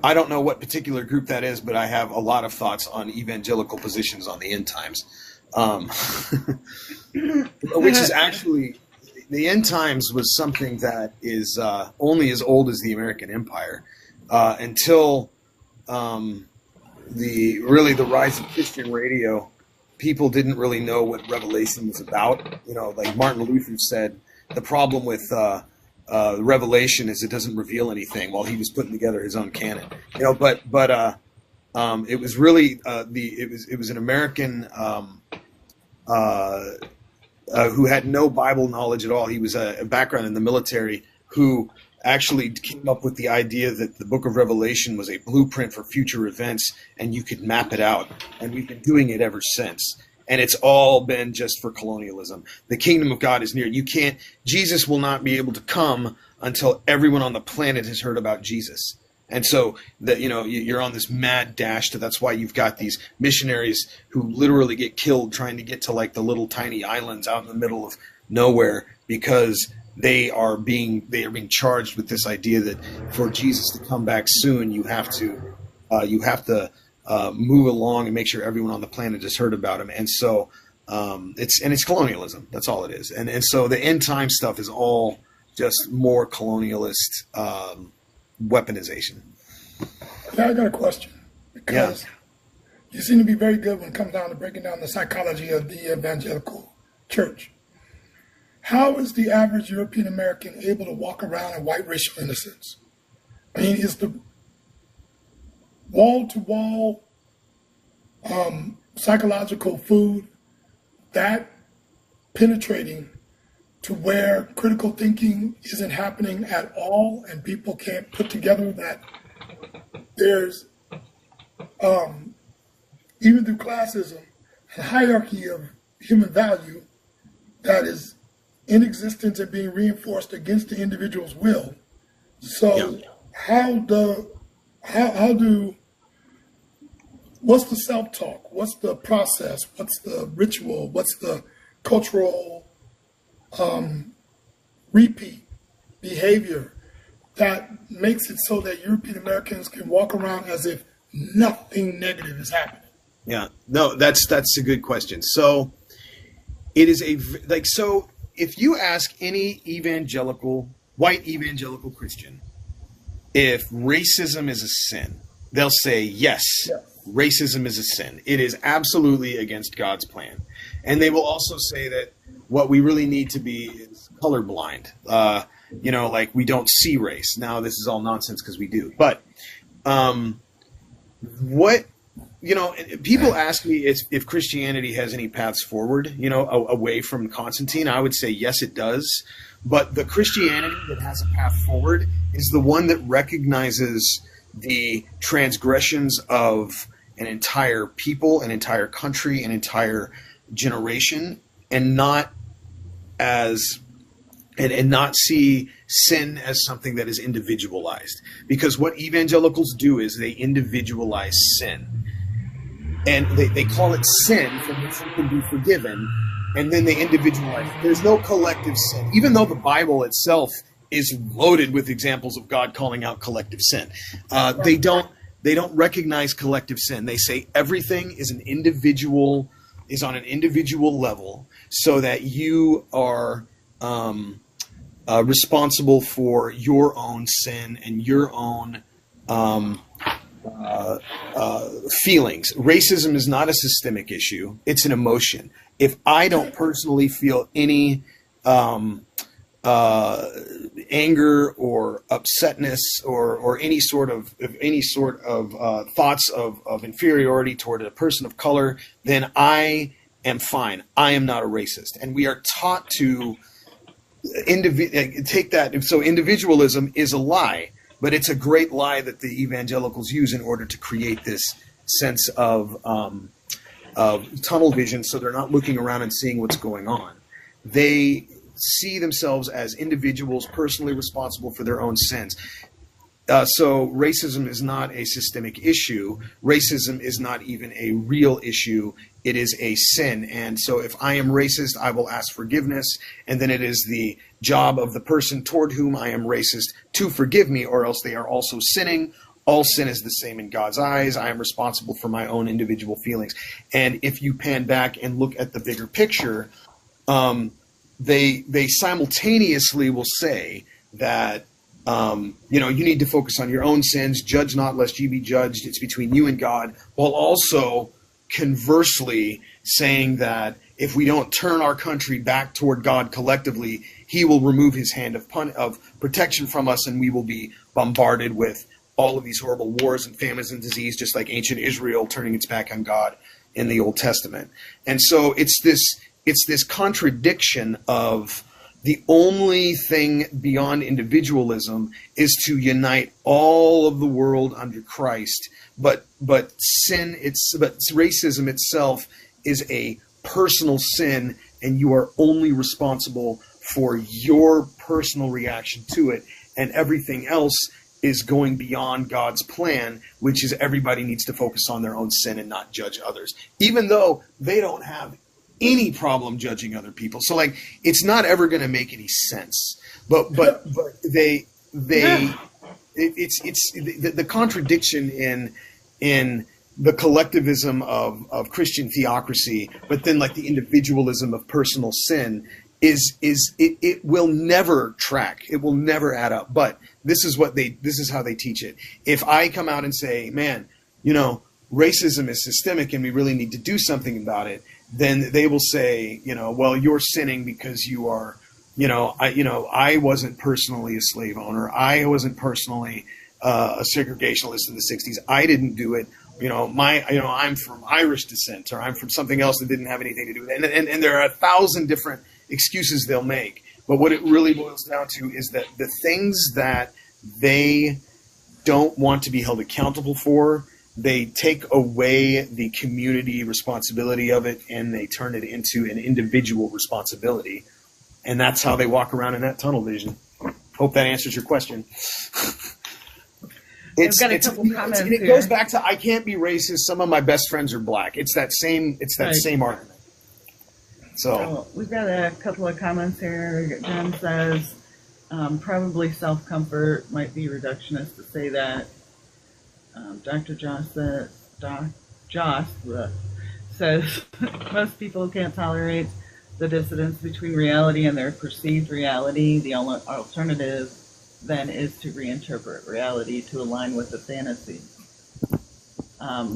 I don't know what particular group that is, but I have a lot of thoughts on evangelical positions on the end times. Which is actually, the end times was something that is only as old as the American Empire. Until the rise of Christian radio, people didn't really know what Revelation was about. Like Martin Luther said, the problem with Revelation is it doesn't reveal anything, while he was putting together his own canon. But it was really it was an American who had no Bible knowledge at all. He was a background in the military who actually came up with the idea that the book of Revelation was a blueprint for future events and you could map it out. And we've been doing it ever since. And it's all been just for colonialism. The kingdom of God is near. Jesus will not be able to come until everyone on the planet has heard about Jesus. And so that, you're on this mad dash that's why you've got these missionaries who literally get killed trying to get to like the little tiny islands out in the middle of nowhere because they are being charged with this idea that for Jesus to come back soon, you have to move along and make sure everyone on the planet has heard about him. And so it's colonialism. That's all it is. And so the end time stuff is all just more colonialist weaponization. Now I got a question, because you seem to be very good when it comes down to breaking down the psychology of the evangelical church. How is the average European American able to walk around in white racial innocence? I mean, is the wall-to-wall psychological food that penetrating to where critical thinking isn't happening at all, and people can't put together that there's, even through classism, a hierarchy of human value that is in existence and being reinforced against the individual's will. So what's the self-talk? What's the process? What's the ritual? What's the cultural repeat behavior that makes it so that European Americans can walk around as if nothing negative is happening? Yeah, no, that's a good question. So it is so if you ask any white evangelical Christian if racism is a sin, they'll say yes. Racism is a sin. It is absolutely against God's plan. And they will also say that what we really need to be is colorblind. Like we don't see race. Now, this is all nonsense because we do. But people ask me if Christianity has any paths forward, away from Constantine. I would say yes, it does. But the Christianity that has a path forward is the one that recognizes the transgressions of an entire people, an entire country, an entire generation, and not see sin as something that is individualized. Because what evangelicals do is they individualize sin. And they call it sin from which it can be forgiven, and then they individualize it. There's no collective sin, even though the Bible itself is loaded with examples of God calling out collective sin. They don't recognize collective sin. They say everything is on an individual level, so that you are responsible for your own sin and your own feelings. Racism is not a systemic issue. It's an emotion. If I don't personally feel any anger or upsetness or any sort of thoughts of inferiority toward a person of color, then I am fine. I am not a racist. And we are taught to take that. So individualism is a lie. But it's a great lie that the evangelicals use in order to create this sense of tunnel vision, so they're not looking around and seeing what's going on. They see themselves as individuals personally responsible for their own sins. So racism is not a systemic issue. Racism is not even a real issue. It is a sin. And so if I am racist, I will ask forgiveness. And then it is the job of the person toward whom I am racist to forgive me, or else they are also sinning. All sin is the same in God's eyes. I am responsible for my own individual feelings. And if you pan back and look at the bigger picture, they simultaneously will say that you need to focus on your own sins, judge not lest you be judged. It's between you and God, while also conversely saying that if we don't turn our country back toward God collectively, he will remove his hand of protection from us, and we will be bombarded with all of these horrible wars and famines and disease, just like ancient Israel turning its back on God in the Old Testament. And so it's this contradiction of the only thing beyond individualism is to unite all of the world under Christ. But racism itself is a personal sin, and you are only responsible for your personal reaction to it, and everything else is going beyond God's plan, which is everybody needs to focus on their own sin and not judge others, even though they don't have any problem judging other people. So like, it's not ever going to make any sense. But it's the contradiction in the collectivism of Christian theocracy, but then like the individualism of personal sin it will never track. It will never add up. But this is how they teach it. If I come out and say, man, racism is systemic and we really need to do something about it, then they will say, well, you're sinning because you are, I wasn't personally a slave owner. I wasn't personally a segregationist in the 60s. I didn't do it. I'm from Irish descent, or I'm from something else that didn't have anything to do with it. And there are 1,000 different excuses they'll make. But what it really boils down to is that the things that they don't want to be held accountable for, they take away the community responsibility of it, and they turn it into an individual responsibility. And that's how they walk around in that tunnel vision. Hope that answers your question. I've got a couple comments and it here. goes back to, I can't be racist. Some of my best friends are black. It's that same argument. So we've got a couple of comments here. Jen says, probably self-comfort might be reductionist to say that. Dr. Joss says most people can't tolerate the dissonance between reality and their perceived reality. The only alternative then is to reinterpret reality to align with the fantasy.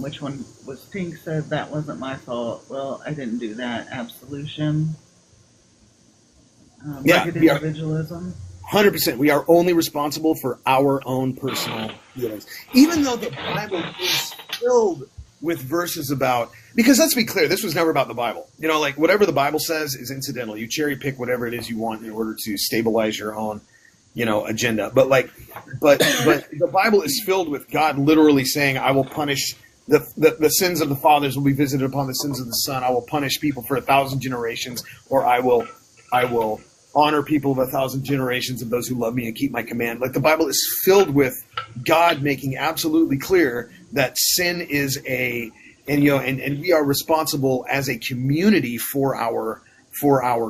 Which one was Pink said, that wasn't my fault. Well, I didn't do that. Absolution. Rugged individualism. 100%. We are only responsible for our own personal feelings. Even though the Bible is filled with verses about, because let's be clear, this was never about the Bible. Like whatever the Bible says is incidental. You cherry pick whatever it is you want in order to stabilize your own, agenda. But the Bible is filled with God literally saying, I will punish the sins of the fathers will be visited upon the sins of the son. I will punish people for 1,000 generations, or I will honor people of 1,000 generations of those who love me and keep my command. Like the Bible is filled with God making absolutely clear that sin is and we are responsible as a community for our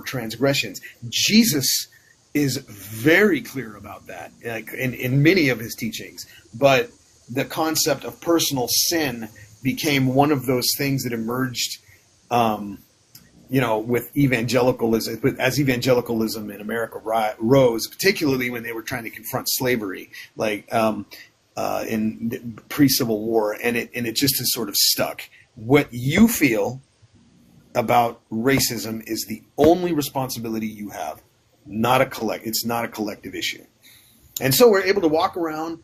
transgressions. Jesus is very clear about that, like in many of his teachings. But the concept of personal sin became one of those things that emerged, with evangelicalism, as evangelicalism in America rose, particularly when they were trying to confront slavery, like in pre-Civil War, and it just has sort of stuck. What you feel about racism is the only responsibility you have, it's not a collective issue. And so we're able to walk around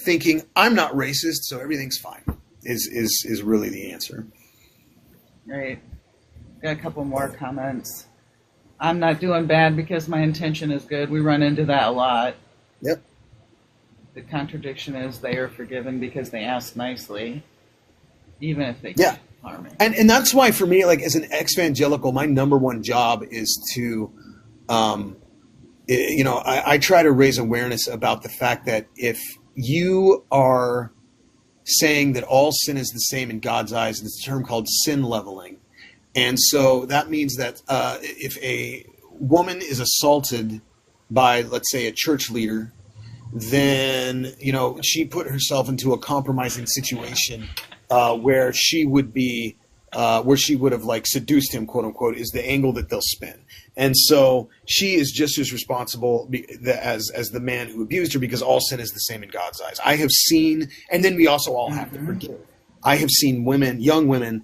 thinking, I'm not racist, so everything's fine, is really the answer. Right. Got a couple more comments. I'm not doing bad because my intention is good. We run into that a lot. Yep. The contradiction is they are forgiven because they ask nicely, even if they yeah. harm me. And that's why for me, like as an ex-evangelical, my number one job is to, I try to raise awareness about the fact that if you are saying that all sin is the same in God's eyes, it's a term called sin leveling. And so that means that if a woman is assaulted by, let's say, a church leader, then, she put herself into a compromising situation where she would have like seduced him, quote unquote, is the angle that they'll spin. And so she is just as responsible as the man who abused her, because all sin is the same in God's eyes. I have seen, and then we also all have to forgive. I have seen young women,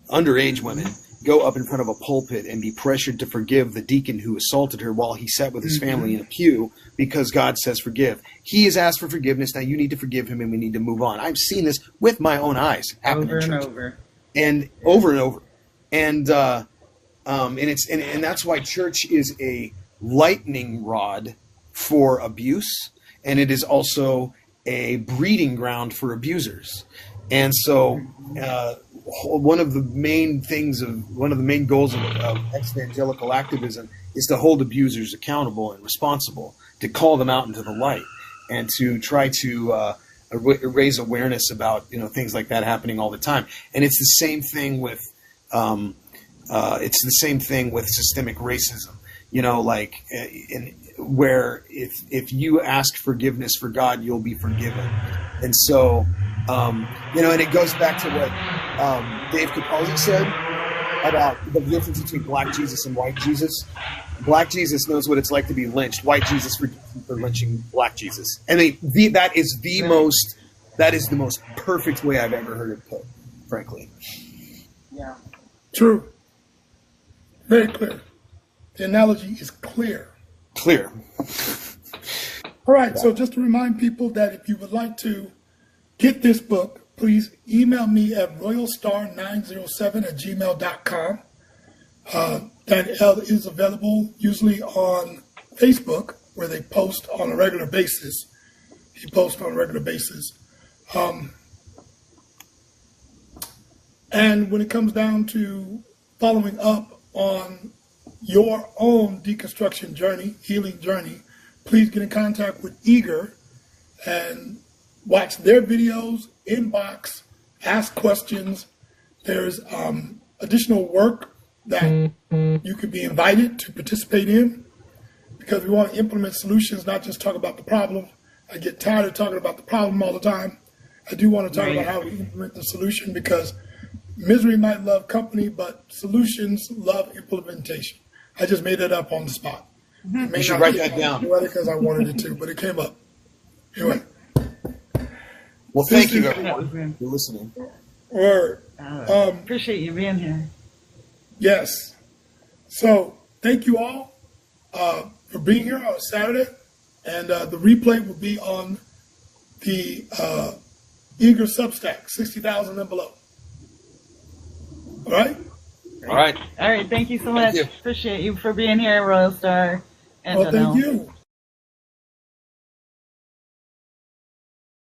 underage women, go up in front of a pulpit and be pressured to forgive the deacon who assaulted her while he sat with his family in a pew, because God says forgive. He has asked for forgiveness. Now you need to forgive him and we need to move on. I've seen this with my own eyes happen over in church. and over. And over and over. And that's why church is a lightning rod for abuse, and it is also a breeding ground for abusers. And so one of the main goals of ex-evangelical activism is to hold abusers accountable and responsible, to call them out into the light, and to try to raise awareness about things like that happening all the time. And it's the same thing with It's the same thing with systemic racism. You know, like where if you ask forgiveness for God, you'll be forgiven. And so, you know, and it goes back to what Dave Capozzi said about the difference between black Jesus and white Jesus. Black Jesus knows what it's like to be lynched. White Jesus for lynching black Jesus. And that is the most perfect way I've ever heard it put, frankly. Yeah. True. Very clear. The analogy is clear. Clear. All right, so just to remind people that if you would like to get this book, please email me at royalstar907@gmail.com. That is available usually on Facebook, where they post on a regular basis. He posts on a regular basis. And when it comes down to following up on your own deconstruction journey, healing journey, please get in contact with Eager and watch their videos, inbox, ask questions. There's additional work that you could be invited to participate in, because we want to implement solutions, not just talk about the problem. I get tired of talking about the problem all the time. I do want to talk about how we implement the solution, because misery might love company, but solutions love implementation. I just made that up on the spot. You should write that down. Because I wanted it to, but it came up. Anyway. Well, thank you, everyone, for listening. Word. Appreciate you being here. Yes. So thank you all for being here on Saturday. And the replay will be on the Eager Substack, 60,000 and below. All right? All right. All right. Thank you so much. you. Appreciate you for being here, Royal Star. And Well, thank you.